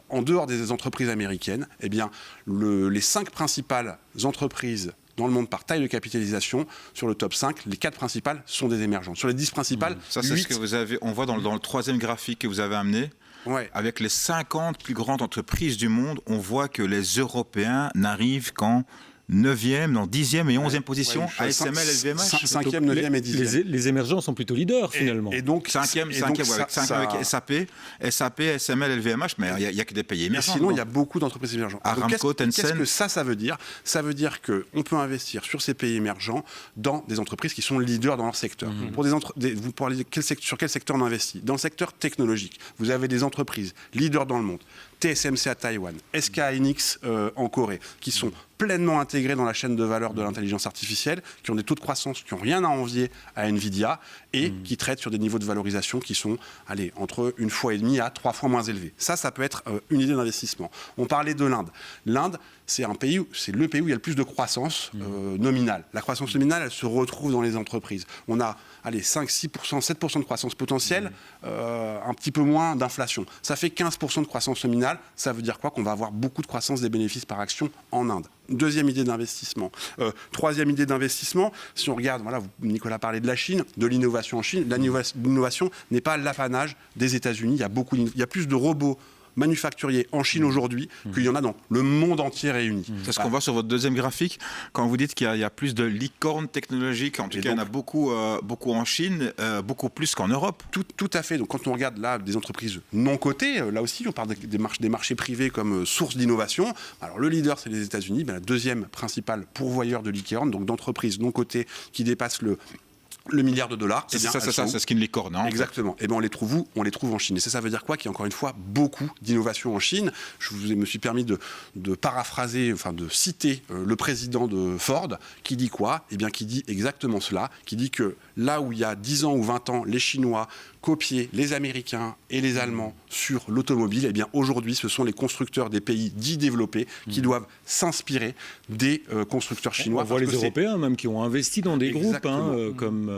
en dehors des entreprises américaines, eh bien, les 5 principales entreprises dans le monde par taille de capitalisation, sur le top 5, les 4 principales sont des émergentes. Sur les 10 principales, ça, c'est 8... ce que vous avez, on voit dans le troisième graphique que vous avez amené. Ouais. Avec les 50 plus grandes entreprises du monde, on voit que les Européens n'arrivent qu'en 9e, non, 10e et 11e position, ASML, LVMH. 5e, 9e et 10e. Les émergents sont plutôt leaders, finalement. Et donc, 5e avec SAP, SML, LVMH, mais il n'y a que des pays émergents. Sinon, il y a beaucoup d'entreprises émergentes. Aramco, Tencent. Qu'est-ce que ça veut dire? Ça veut dire qu'on peut investir sur ces pays émergents dans des entreprises qui sont leaders dans leur secteur. Vous parlez sur quel secteur on investit? Dans le secteur technologique. Vous avez des entreprises leaders dans le monde. TSMC à Taïwan, SK Hynix en Corée, qui sont pleinement intégrés dans la chaîne de valeur de l'intelligence artificielle, qui ont des taux de croissance qui n'ont rien à envier à Nvidia et qui traitent sur des niveaux de valorisation qui sont entre 1,5 fois à 3 fois moins élevés. Ça peut être une idée d'investissement. On parlait de l'Inde. L'Inde, c'est le pays où il y a le plus de croissance nominale. La croissance nominale, elle se retrouve dans les entreprises. On a 5, 6%, 7% de croissance potentielle, un petit peu moins d'inflation. Ça fait 15% de croissance nominale. Ça veut dire quoi? Qu'on va avoir beaucoup de croissance des bénéfices par action en Inde. Deuxième idée d'investissement. Troisième idée d'investissement, si on regarde, Nicolas parlait de la Chine, de l'innovation en Chine. L'innovation n'est pas l'apanage des États-Unis. Il y a plus de robots manufacturiers en Chine aujourd'hui qu'il y en a dans le monde entier réuni. C'est ce qu'on voit sur votre deuxième graphique, quand vous dites qu'il y a plus de licornes technologiques, en tout cas il y en a beaucoup en Chine, beaucoup plus qu'en Europe. Tout à fait. Donc quand on regarde là des entreprises non cotées, là aussi on parle des marchés privés comme source d'innovation. Alors le leader c'est les États-Unis, la deuxième principale pourvoyeur de licornes, donc d'entreprises non cotées qui dépassent le milliard de dollars. C'est ce qu'une licorne. Hein, exactement. Et on les trouve où? On les trouve en Chine. Et ça veut dire quoi? Qu'il y a encore une fois beaucoup d'innovation en Chine. Je me suis permis de paraphraser, de citer le président de Ford, qui dit quoi? Eh bien, qui dit exactement cela, qui dit que là où il y a 10 ans ou 20 ans, les Chinois copié les Américains et les Allemands sur l'automobile, eh bien aujourd'hui, ce sont les constructeurs des pays dits développés qui doivent s'inspirer des constructeurs chinois. On voit les Européens même qui ont investi dans des groupes comme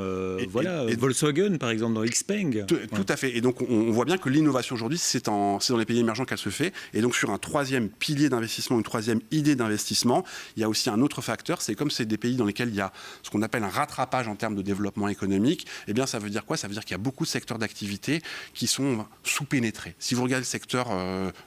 Volkswagen, par exemple, dans Xpeng. Tout à fait. Et donc, on voit bien que l'innovation aujourd'hui, c'est dans les pays émergents qu'elle se fait. Et donc, sur un troisième pilier d'investissement, une troisième idée d'investissement, il y a aussi un autre facteur. C'est comme c'est des pays dans lesquels il y a ce qu'on appelle un rattrapage en termes de développement économique. Eh bien, ça veut dire quoi ? Ça veut dire qu'il y a beaucoup de secteurs d'activité qui sont sous-pénétrés. Si vous regardez le secteur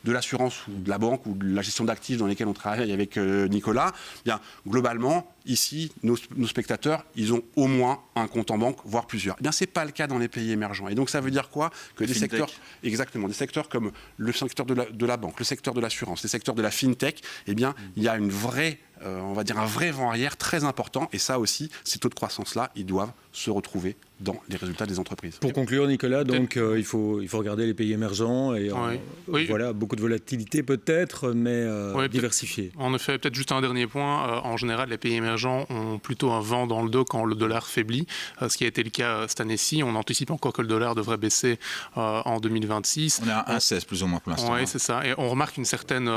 de l'assurance ou de la banque ou de la gestion d'actifs dans lesquels on travaille avec Nicolas, eh bien, globalement, ici, nos spectateurs, ils ont au moins un compte en banque, voire plusieurs. Eh bien, c'est pas le cas dans les pays émergents. Et donc, ça veut dire quoi ? Que des secteurs, exactement, des secteurs comme le secteur de la banque, le secteur de l'assurance, les secteurs de la fintech, eh bien, il y a une vraie, on va dire un vrai vent arrière très important. Et ça aussi, ces taux de croissance-là, ils doivent se retrouver dans les résultats des entreprises. Pour conclure, Nicolas, donc il faut regarder les pays émergents et voilà, beaucoup de volatilité peut-être, mais diversifiée. En effet, peut-être juste un dernier point. En général, les pays émergents ont plutôt un vent dans le dos quand le dollar faiblit, ce qui a été le cas cette année-ci. On anticipe encore que le dollar devrait baisser en 2026. On est à 1,16 plus ou moins pour l'instant. Oui, c'est ça. Et on remarque une certaine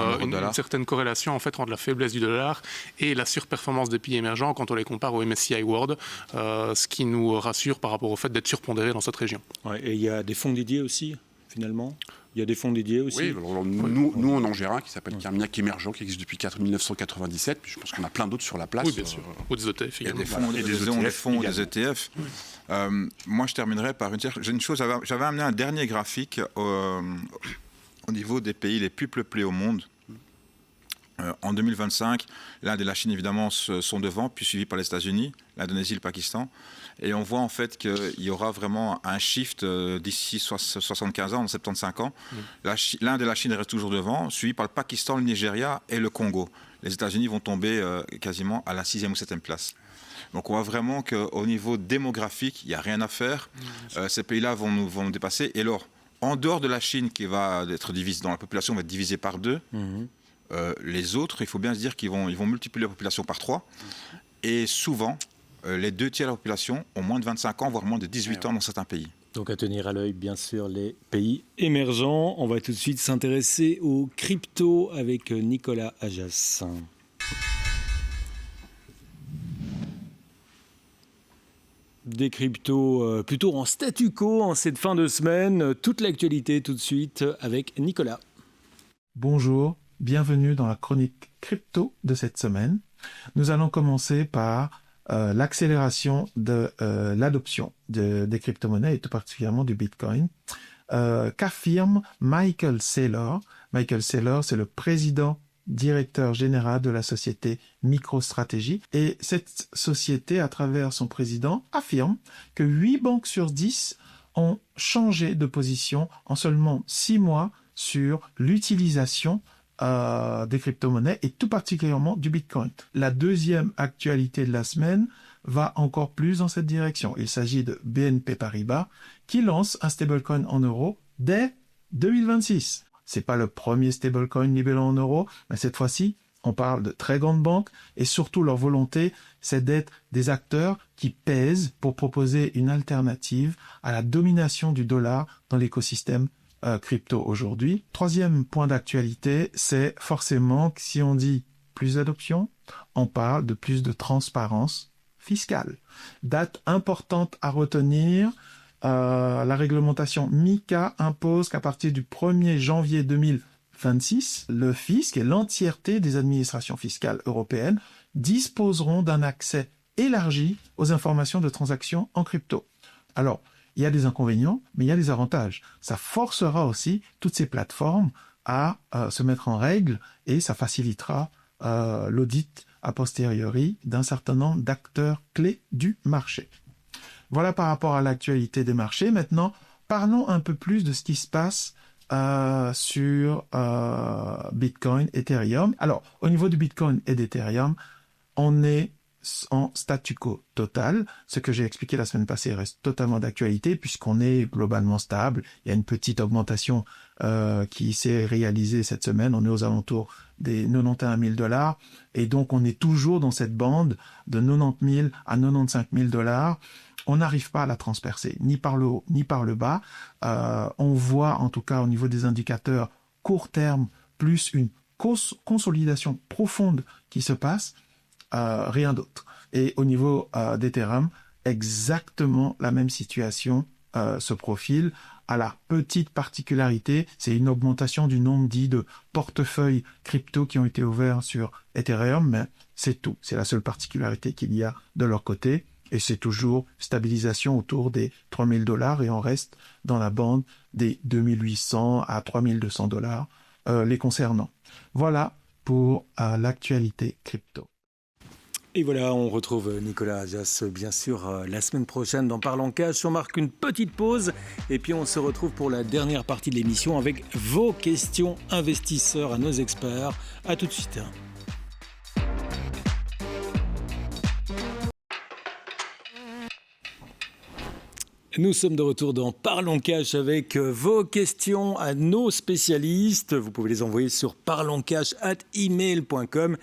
corrélation en fait entre la faiblesse du dollar et la surperformance des pays émergents quand on les compare au MSCI World, ce qui nous rassure par rapport au fait d'être surpondéré dans cette région. Ouais, et il y a des fonds dédiés aussi, finalement. Il y a des fonds dédiés aussi. Oui, alors nous on en gère un qui s'appelle Carmignac Émergent, qui existe depuis 1997. Puis je pense qu'on a plein d'autres sur la place. Oui, bien sûr. Ou des ETF également. Il y a des fonds, des ETF. Moi, je terminerai par une chose. J'avais amené un dernier graphique au niveau des pays les plus peuplés au monde. En 2025, l'Inde et la Chine, évidemment, sont devant, puis suivis par les États-Unis, l'Indonésie, le Pakistan. Et on voit en fait qu'il y aura vraiment un shift d'ici 75 ans, 75 ans. L'Inde et la Chine restent toujours devant, suivis par le Pakistan, le Nigeria et le Congo. Les États-Unis vont tomber quasiment à la 6e ou 7e place. Donc on voit vraiment qu'au niveau démographique, il n'y a rien à faire. Ces pays-là vont nous dépasser. Et alors, en dehors de la Chine qui va être divisée, dont la population va être divisée par 2, les autres, il faut bien se dire qu'ils vont multiplier la population par 3. Et souvent, les 2 tiers de la population ont moins de 25 ans, voire moins de 18 ans dans certains pays. Donc à tenir à l'œil, bien sûr, les pays émergents. On va tout de suite s'intéresser aux cryptos avec Nicolas Ajas. Des cryptos plutôt en statu quo en cette fin de semaine. Toute l'actualité tout de suite avec Nicolas. Bonjour. Bienvenue dans la chronique crypto de cette semaine. Nous allons commencer par l'accélération de l'adoption des crypto-monnaies et tout particulièrement du Bitcoin. Qu'affirme Michael Saylor? Michael Saylor, c'est le président directeur général de la société MicroStrategy. Et cette société, à travers son président, affirme que 8 banques sur 10 ont changé de position en seulement 6 mois sur l'utilisation des crypto-monnaies et tout particulièrement du Bitcoin. La deuxième actualité de la semaine va encore plus dans cette direction. Il s'agit de BNP Paribas qui lance un stablecoin en euros dès 2026. C'est pas le premier stablecoin libellé en euros, mais cette fois-ci, on parle de très grandes banques et surtout leur volonté, c'est d'être des acteurs qui pèsent pour proposer une alternative à la domination du dollar dans l'écosystème crypto aujourd'hui. Troisième point d'actualité, c'est forcément que si on dit plus d'adoption, on parle de plus de transparence fiscale. Date importante à retenir, la réglementation MiCA impose qu'à partir du 1er janvier 2026, le fisc et l'entièreté des administrations fiscales européennes disposeront d'un accès élargi aux informations de transactions en crypto. Alors, il y a des inconvénients, mais il y a des avantages. Ça forcera aussi toutes ces plateformes à se mettre en règle et ça facilitera l'audit a posteriori d'un certain nombre d'acteurs clés du marché. Voilà par rapport à l'actualité des marchés. Maintenant, parlons un peu plus de ce qui se passe sur Bitcoin, Ethereum. Alors, au niveau du Bitcoin et d'Ethereum, on est en statu quo total. Ce que j'ai expliqué la semaine passée reste totalement d'actualité puisqu'on est globalement stable. Il y a une petite augmentation qui s'est réalisée cette semaine. On est aux alentours des 91 000 $. Et donc, on est toujours dans cette bande de 90 000 à 95 000 $. On n'arrive pas à la transpercer, ni par le haut, ni par le bas. On voit, en tout cas, au niveau des indicateurs court terme, plus une consolidation profonde qui se passe, rien d'autre. Et au niveau d'Ethereum, exactement la même situation se profile. À la petite particularité, c'est une augmentation du nombre dit de portefeuilles crypto qui ont été ouverts sur Ethereum, mais c'est tout. C'est la seule particularité qu'il y a de leur côté. Et c'est toujours stabilisation autour des 3 000 $ et on reste dans la bande des 2 800 à 3 200 $ les concernant. Voilà pour l'actualité crypto. Et voilà, on retrouve Nicolas Agias, bien sûr, la semaine prochaine dans Parlons Cash. On marque une petite pause et puis on se retrouve pour la dernière partie de l'émission avec vos questions investisseurs à nos experts. À tout de suite. Nous sommes de retour dans Parlons Cash avec vos questions à nos spécialistes. Vous pouvez les envoyer sur parlonscash@email.com.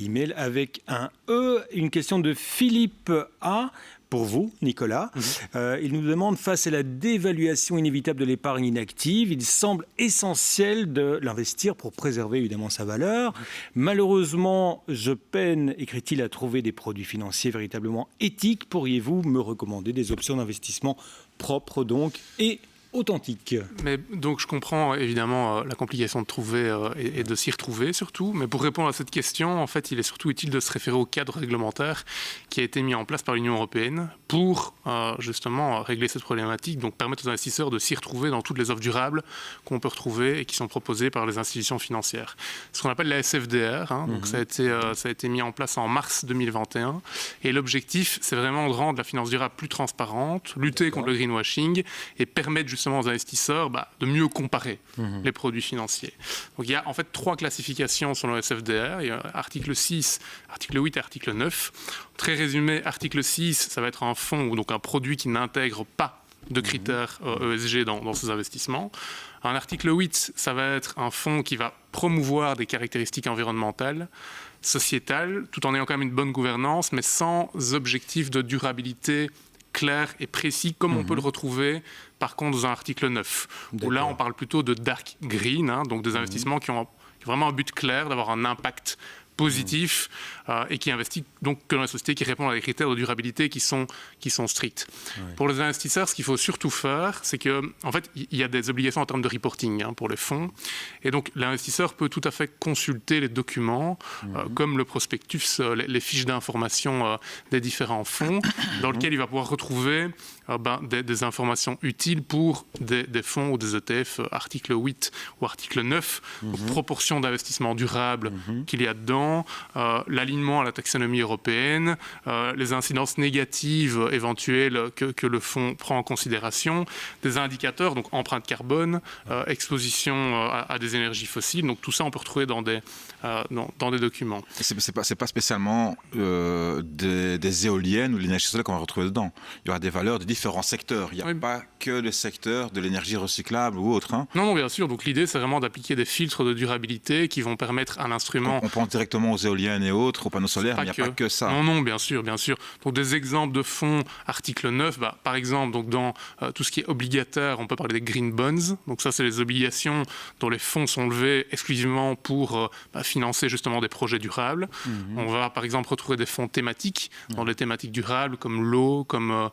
Email avec un E. Une question de Philippe A. Pour vous, Nicolas. Il nous demande, face à la dévaluation inévitable de l'épargne inactive, il semble essentiel de l'investir pour préserver évidemment sa valeur. Malheureusement, je peine, écrit-il, à trouver des produits financiers véritablement éthiques. Pourriez-vous me recommander des options d'investissement propres donc et authentiques? Mais donc je comprends évidemment la complication de trouver et de s'y retrouver surtout, mais pour répondre à cette question, en fait, il est surtout utile de se référer au cadre réglementaire qui a été mis en place par l'Union européenne pour justement régler cette problématique, donc permettre aux investisseurs de s'y retrouver dans toutes les offres durables qu'on peut retrouver et qui sont proposées par les institutions financières. Ce qu'on appelle la SFDR, donc ça a été mis en place en mars 2021, et l'objectif, c'est vraiment de rendre la finance durable plus transparente, lutter contre le greenwashing et permettre justement aux investisseurs de mieux comparer les produits financiers. Donc il y a en fait 3 classifications selon le SFDR. Il y a article 6, article 8 et article 9. Très résumé, article 6, ça va être un fonds ou donc un produit qui n'intègre pas de critères ESG dans ses investissements. Un article 8, ça va être un fonds qui va promouvoir des caractéristiques environnementales, sociétales, tout en ayant quand même une bonne gouvernance, mais sans objectif de durabilité clair et précis, comme on peut le retrouver par contre dans un article 9, où là on parle plutôt de dark green, donc des investissements qui ont vraiment un but clair d'avoir un impact positif et qui investit donc que dans les sociétés qui répondent à des critères de durabilité qui sont stricts. Ouais. Pour les investisseurs, ce qu'il faut surtout faire, c'est qu'en fait, il y a des obligations en termes de reporting pour les fonds. Et donc, l'investisseur peut tout à fait consulter les documents, comme le prospectus, les fiches d'information des différents fonds, dans lesquels il va pouvoir retrouver des informations utiles pour des fonds ou des ETF, article 8 ou article 9, donc proportion d'investissement durable qu'il y a dedans, l'alignement à la taxonomie européenne, les incidences négatives éventuelles que le fonds prend en considération, des indicateurs, donc empreinte carbone, exposition à des énergies fossiles. Donc tout ça, on peut retrouver dans des documents. C'est pas spécialement des éoliennes ou l'énergie solaire qu'on va retrouver dedans. Il y aura des valeurs de différents secteurs. Il n'y a pas que le secteur de l'énergie recyclable ou autre. Non, bien sûr. Donc l'idée, c'est vraiment d'appliquer des filtres de durabilité qui vont permettre à l'instrument... On pense directement aux éoliennes et autres, aux panneaux solaires, mais il n'y a pas que ça. Non, bien sûr. Donc des exemples de fonds, article 9, par exemple, donc dans tout ce qui est obligataire, on peut parler des green bonds. Donc ça, c'est les obligations dont les fonds sont levés exclusivement pour financer justement des projets durables. On va par exemple retrouver des fonds thématiques dans des thématiques durables comme l'eau, comme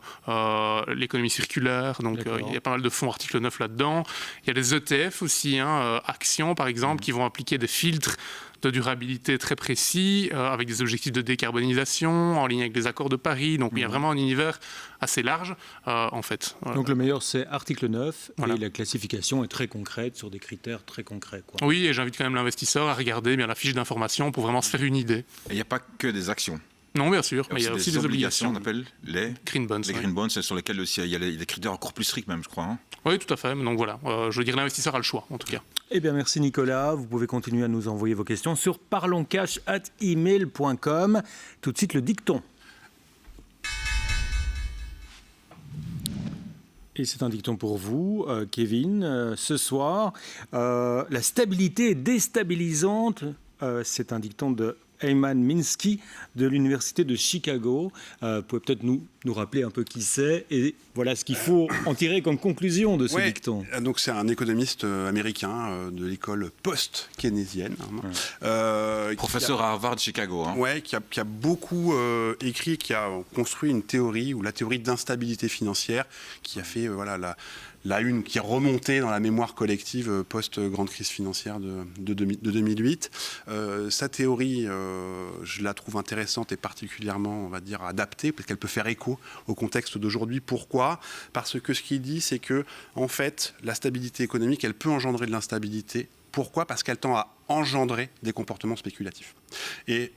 l'économie circulaire. Donc il y a pas mal de fonds article 9 là-dedans. Il y a des ETF aussi, actions par exemple, qui vont appliquer des filtres de durabilité très précis, avec des objectifs de décarbonisation, en ligne avec les accords de Paris. Donc il y a vraiment un univers assez large, en fait. Voilà. Donc le meilleur, c'est article 9, et la classification est très concrète, sur des critères très concrets. Oui, et j'invite quand même l'investisseur à regarder la fiche d'information pour vraiment se faire une idée. Il n'y a pas que des actions. Non, bien sûr, mais il y a aussi des obligations. On appelle les green bonds. Les green bonds, c'est sur lesquels aussi il y a des critères encore plus stricts même, je crois. Oui, tout à fait. Donc voilà, je veux dire, l'investisseur a le choix, en tout cas. Eh bien, merci Nicolas. Vous pouvez continuer à nous envoyer vos questions sur parlonscash@email.com. Tout de suite, le dicton. Et c'est un dicton pour vous, Kevin. Ce soir, la stabilité est déstabilisante. C'est un dicton de Hyman Minsky de l'Université de Chicago. Vous pouvez peut-être nous rappeler un peu qui c'est et voilà ce qu'il faut en tirer comme conclusion de ce dicton. Donc c'est un économiste américain de l'école post-keynésienne. Professeur à Harvard, Chicago. Qui a beaucoup écrit, qui a construit une théorie, ou la théorie d'instabilité financière, qui a fait la une qui est remontée dans la mémoire collective post-grande crise financière de 2008. Sa théorie, je la trouve intéressante et particulièrement, on va dire, adaptée, parce qu'elle peut faire écho au contexte d'aujourd'hui. Pourquoi ? Parce que ce qu'il dit, c'est que, en fait, la stabilité économique, elle peut engendrer de l'instabilité. Pourquoi ? Parce qu'elle tend à engendrer des comportements spéculatifs. Et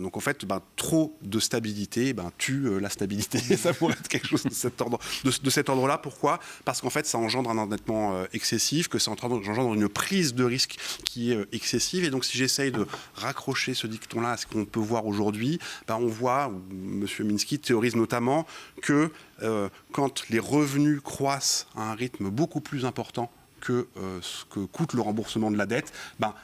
donc en fait, trop de stabilité tue la stabilité. Ça pourrait être quelque chose de cet ordre-là. Pourquoi ? Parce qu'en fait, ça engendre un endettement excessif, que ça engendre une prise de risque qui est excessive. Et donc, si j'essaye de raccrocher ce dicton-là à ce qu'on peut voir aujourd'hui, on voit, M. Minsky théorise notamment que quand les revenus croissent à un rythme beaucoup plus important que ce que coûte le remboursement de la dette,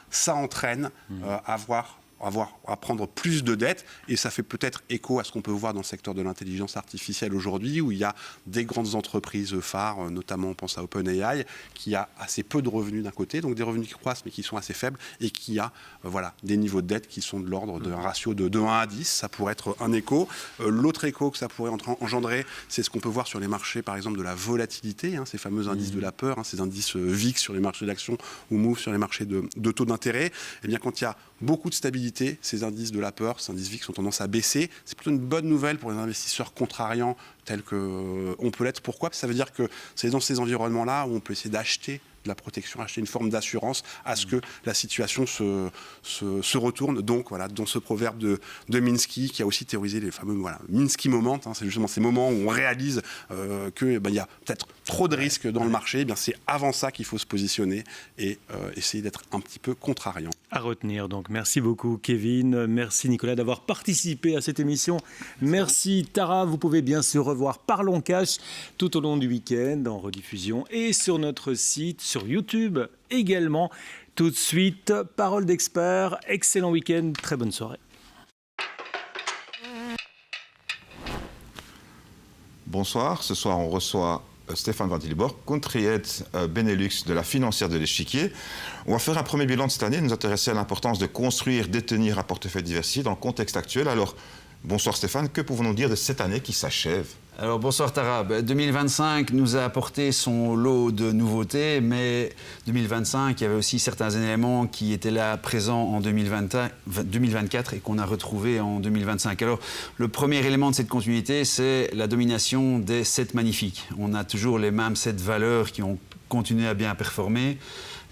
ça entraîne à prendre plus de dettes, et ça fait peut-être écho à ce qu'on peut voir dans le secteur de l'intelligence artificielle aujourd'hui, où il y a des grandes entreprises phares, notamment on pense à OpenAI, qui a assez peu de revenus d'un côté, donc des revenus qui croissent mais qui sont assez faibles, et qui a des niveaux de dette qui sont de l'ordre d'un ratio de 1 à 10, ça pourrait être un écho. L'autre écho que ça pourrait engendrer, c'est ce qu'on peut voir sur les marchés, par exemple, de la volatilité, ces fameux indices de la peur, ces indices VIX sur les marchés d'actions ou MOVE sur les marchés de taux d'intérêt. Et bien quand il y a beaucoup de stabilité, ces indices de la peur, ces indices VIX ont tendance à baisser. C'est plutôt une bonne nouvelle pour les investisseurs contrariants tels qu'on peut l'être. Pourquoi ? Parce que ça veut dire que c'est dans ces environnements-là où on peut essayer d'acheter de la protection, acheter une forme d'assurance à ce que la situation se retourne. Donc dans ce proverbe de Minsky, qui a aussi théorisé les fameux Minsky Moments, c'est justement ces moments où on réalise qu'il y a peut-être trop de risques dans le marché. C'est avant ça qu'il faut se positionner et essayer d'être un petit peu contrariant. À retenir donc. Merci beaucoup Kevin, merci Nicolas d'avoir participé à cette émission. Merci Tara, vous pouvez bien sûr revoir Parlons Cash tout au long du week-end en rediffusion et sur notre site, sur YouTube également. Tout de suite, Parole d'expert, excellent week-end, très bonne soirée. Bonsoir, ce soir on reçoit Stéphane Van Dilborg, country-head Benelux de la financière de l'Échiquier. On va faire un premier bilan de cette année, nous intéresser à l'importance de construire, détenir un portefeuille diversifié dans le contexte actuel. Alors, bonsoir Stéphane, que pouvons-nous dire de cette année qui s'achève ? Alors bonsoir Tara, 2025 nous a apporté son lot de nouveautés, mais 2025, il y avait aussi certains éléments qui étaient là présents en 2024 et qu'on a retrouvés en 2025. Alors le premier élément de cette continuité, c'est la domination des 7 magnifiques. On a toujours les mêmes 7 valeurs qui ont continué à bien performer.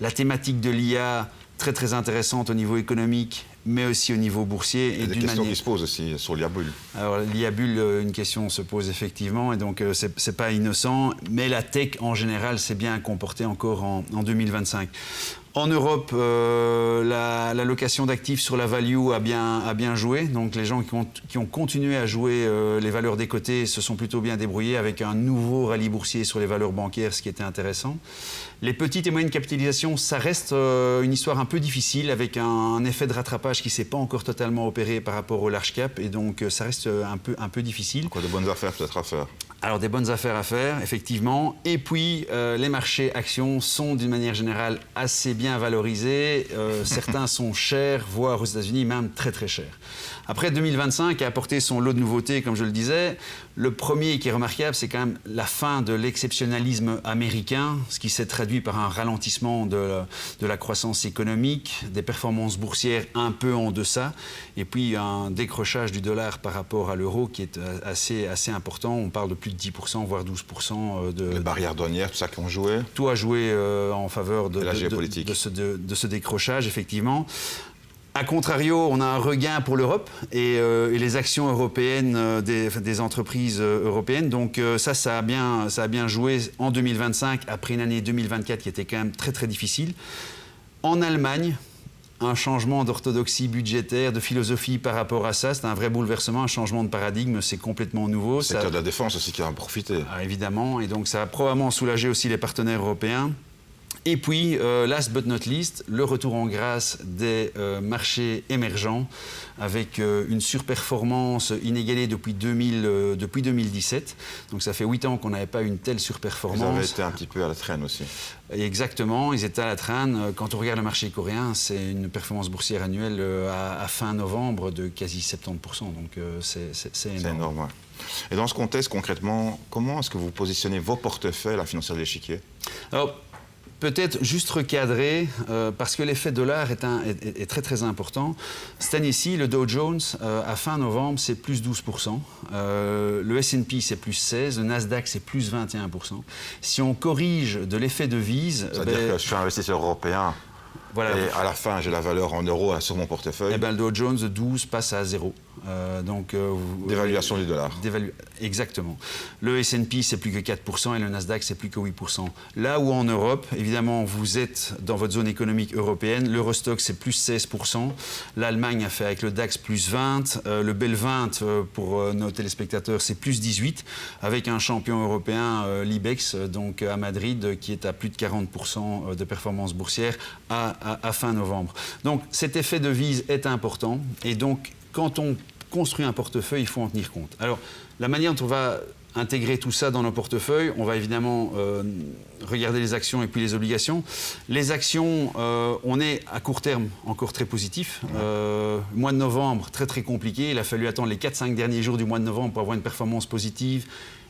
La thématique de l'IA, très très intéressante au niveau économique, mais aussi au niveau boursier. Il y a des questions qui se posent aussi sur l'IA bulle. Alors l'IA bulle, une question se pose effectivement, et donc c'est pas innocent, mais la tech en général s'est bien comportée encore en 2025. En Europe, la location d'actifs sur la value a bien joué. Donc les gens qui ont continué à jouer les valeurs des côtés se sont plutôt bien débrouillés avec un nouveau rallye boursier sur les valeurs bancaires, ce qui était intéressant. Les petites et moyennes capitalisations, ça reste une histoire un peu difficile avec un effet de rattrapage qui ne s'est pas encore totalement opéré par rapport au large cap. Et donc ça reste un peu difficile. Quoi, de bonnes affaires peut-être à faire ? Alors des bonnes affaires à faire, effectivement. Et puis les marchés actions sont d'une manière générale assez bien valorisés. Certains sont chers, voire aux États-Unis même très très chers. Après 2025 a apporté son lot de nouveautés, comme je le disais. Le premier qui est remarquable, c'est quand même la fin de l'exceptionnalisme américain, ce qui s'est traduit par un ralentissement de la croissance économique, des performances boursières un peu en deçà, et puis un décrochage du dollar par rapport à l'euro qui est assez important. On parle de plus de 10%, voire 12%. Les barrières douanières, tout ça qui ont joué. Tout a joué en faveur de ce décrochage, effectivement. A contrario, on a un regain pour l'Europe et les actions européennes des entreprises européennes. Donc ça a bien joué en 2025, après une année 2024 qui était quand même très très difficile. En Allemagne, un changement d'orthodoxie budgétaire, de philosophie par rapport à ça. C'est un vrai bouleversement, un changement de paradigme, c'est complètement nouveau. Le secteur de la défense aussi qui va en profiter. Évidemment, et donc ça va probablement soulager aussi les partenaires européens. Et puis, last but not least, le retour en grâce des marchés émergents avec une surperformance inégalée depuis 2017. Donc ça fait 8 ans qu'on n'avait pas une telle surperformance. Ils avaient été un petit peu à la traîne aussi. Exactement, ils étaient à la traîne. Quand on regarde le marché coréen, c'est une performance boursière annuelle à fin novembre de quasi 70%. Donc c'est énorme. C'est énorme, ouais. Et dans ce contexte, concrètement, comment est-ce que vous positionnez vos portefeuilles à la financière de l'échiquier? Alors, peut-être juste recadrer, parce que l'effet dollar est très très important. Cette année-ci, le Dow Jones, à fin novembre, c'est plus 12%. Le S&P, c'est plus 16%. Le Nasdaq, c'est plus 21%. Si on corrige de l'effet devise... C'est-à-dire que je suis investisseur européen. Voilà. Et à la fin, j'ai la valeur en euros sur mon portefeuille. Eh bien, le Dow Jones de 12 passe à 0. Dévaluation du dollar. Exactement. Le S&P, c'est plus que 4% et le Nasdaq, c'est plus que 8%. Là où en Europe, évidemment, vous êtes dans votre zone économique européenne, l'Eurostock, c'est plus 16%. L'Allemagne a fait avec le DAX plus 20%. Le BEL 20, pour nos téléspectateurs, c'est plus 18%, avec un champion européen, l'IBEX, donc à Madrid, qui est à plus de 40% de performance boursière à fin novembre. Donc cet effet devise est important et donc quand on construit un portefeuille, il faut en tenir compte. Alors, la manière dont on va intégrer tout ça dans nos portefeuilles, on va évidemment regarder les actions et puis les obligations. Les actions, on est à court terme encore très positif. Mois de novembre, très très compliqué. Il a fallu attendre les 4-5 derniers jours du mois de novembre pour avoir une performance positive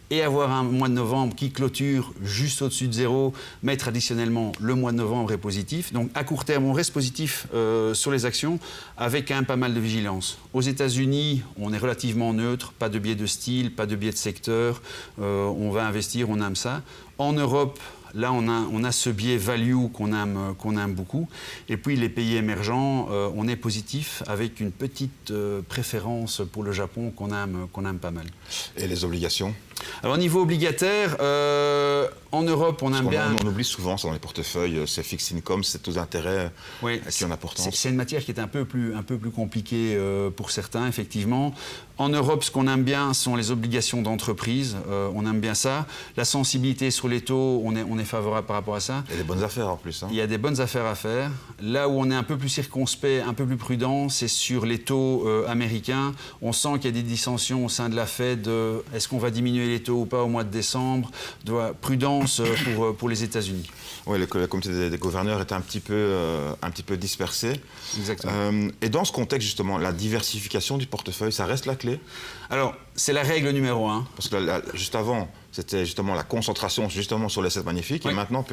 et avoir un mois de novembre qui clôture juste au-dessus de 0, mais traditionnellement, le mois de novembre est positif. Donc, à court terme, on reste positif sur les actions, avec quand même pas mal de vigilance. Aux États-Unis, on est relativement neutre, pas de biais de style, pas de biais de secteur. On va investir, on aime ça. En Europe, là, on a ce biais value qu'on aime beaucoup. Et puis, les pays émergents, on est positif avec une petite préférence pour le Japon qu'on aime pas mal. Et les obligations ? Alors, au niveau obligataire, en Europe, on aime bien... On oublie souvent ça dans les portefeuilles, c'est fixed income, c'est taux d'intérêt qui ont importance. C'est une matière qui est un peu plus compliquée pour certains, effectivement. En Europe, ce qu'on aime bien sont les obligations d'entreprise. On aime bien ça. La sensibilité sur les taux, on est favorable par rapport à ça. Il y a des bonnes affaires en plus. Il y a des bonnes affaires à faire. Là où on est un peu plus circonspect, un peu plus prudent, c'est sur les taux américains. On sent qu'il y a des dissensions au sein de la Fed. Est-ce qu'on va diminuer les taux ou pas au mois de décembre? Prudence pour les États-Unis. Oui, le comité des gouverneurs est un petit peu dispersé. Exactement. Et dans ce contexte, justement, la diversification du portefeuille, ça reste la clé? Alors, c'est la règle numéro 1. Parce que juste avant, c'était justement la concentration justement sur les 7 magnifiques. Oui. Et maintenant,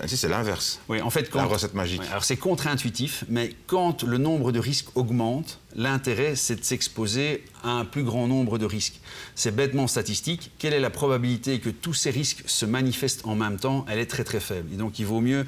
ici, c'est l'inverse. Oui, en fait, la recette magique. Oui, alors, c'est contre-intuitif, mais quand le nombre de risques augmente, l'intérêt, c'est de s'exposer à un plus grand nombre de risques. C'est bêtement statistique. Quelle est la probabilité que tous ces risques se manifestent en même temps? Elle est très, très faible. Et donc, il vaut mieux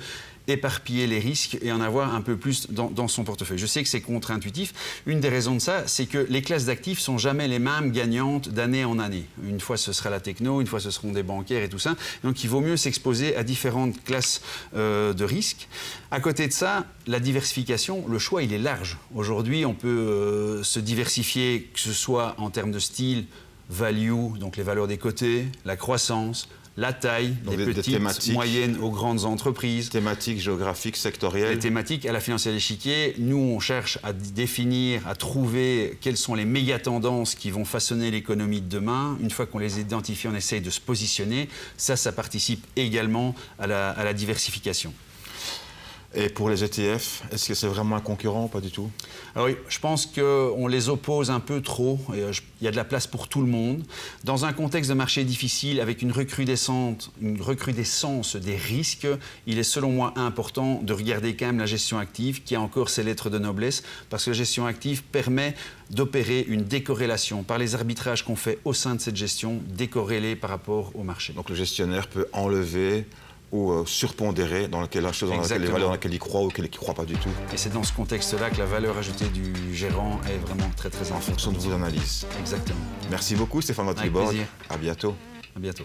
éparpiller les risques et en avoir un peu plus dans son portefeuille. Je sais que c'est contre-intuitif. Une des raisons de ça, c'est que les classes d'actifs sont jamais les mêmes gagnantes d'année en année. Une fois, ce sera la techno, une fois, ce seront des bancaires et tout ça. Donc, il vaut mieux s'exposer à différentes classes de risques. À côté de ça, la diversification, le choix, il est large. Aujourd'hui, on peut se diversifier, que ce soit en termes de style, value, donc les valeurs des côtés, la croissance, la taille, des petites, moyennes aux grandes entreprises. Thématiques, géographiques, sectorielles. Les thématiques à la financière d'échiquier, nous, on cherche à définir, à trouver quelles sont les méga-tendances qui vont façonner l'économie de demain. Une fois qu'on les identifie, on essaye de se positionner. Ça participe également à la diversification. Et pour les ETF, est-ce que c'est vraiment un concurrent ou pas du tout? Alors oui, je pense qu'on les oppose un peu trop. Il y a de la place pour tout le monde. Dans un contexte de marché difficile, avec une recrudescence des risques, il est selon moi important de regarder quand même la gestion active, qui a encore ses lettres de noblesse, parce que la gestion active permet d'opérer une décorrélation par les arbitrages qu'on fait au sein de cette gestion, décorrélés par rapport au marché. Donc le gestionnaire peut enlever ou surpondérer dans les valeurs dans lesquelles il croit ou qu'il ne croit pas du tout. Et c'est dans ce contexte-là que la valeur ajoutée du gérant est vraiment très très importante. En fonction de vos analyses. Exactement. Merci beaucoup Stéphane Wattliborg. À bientôt. À bientôt.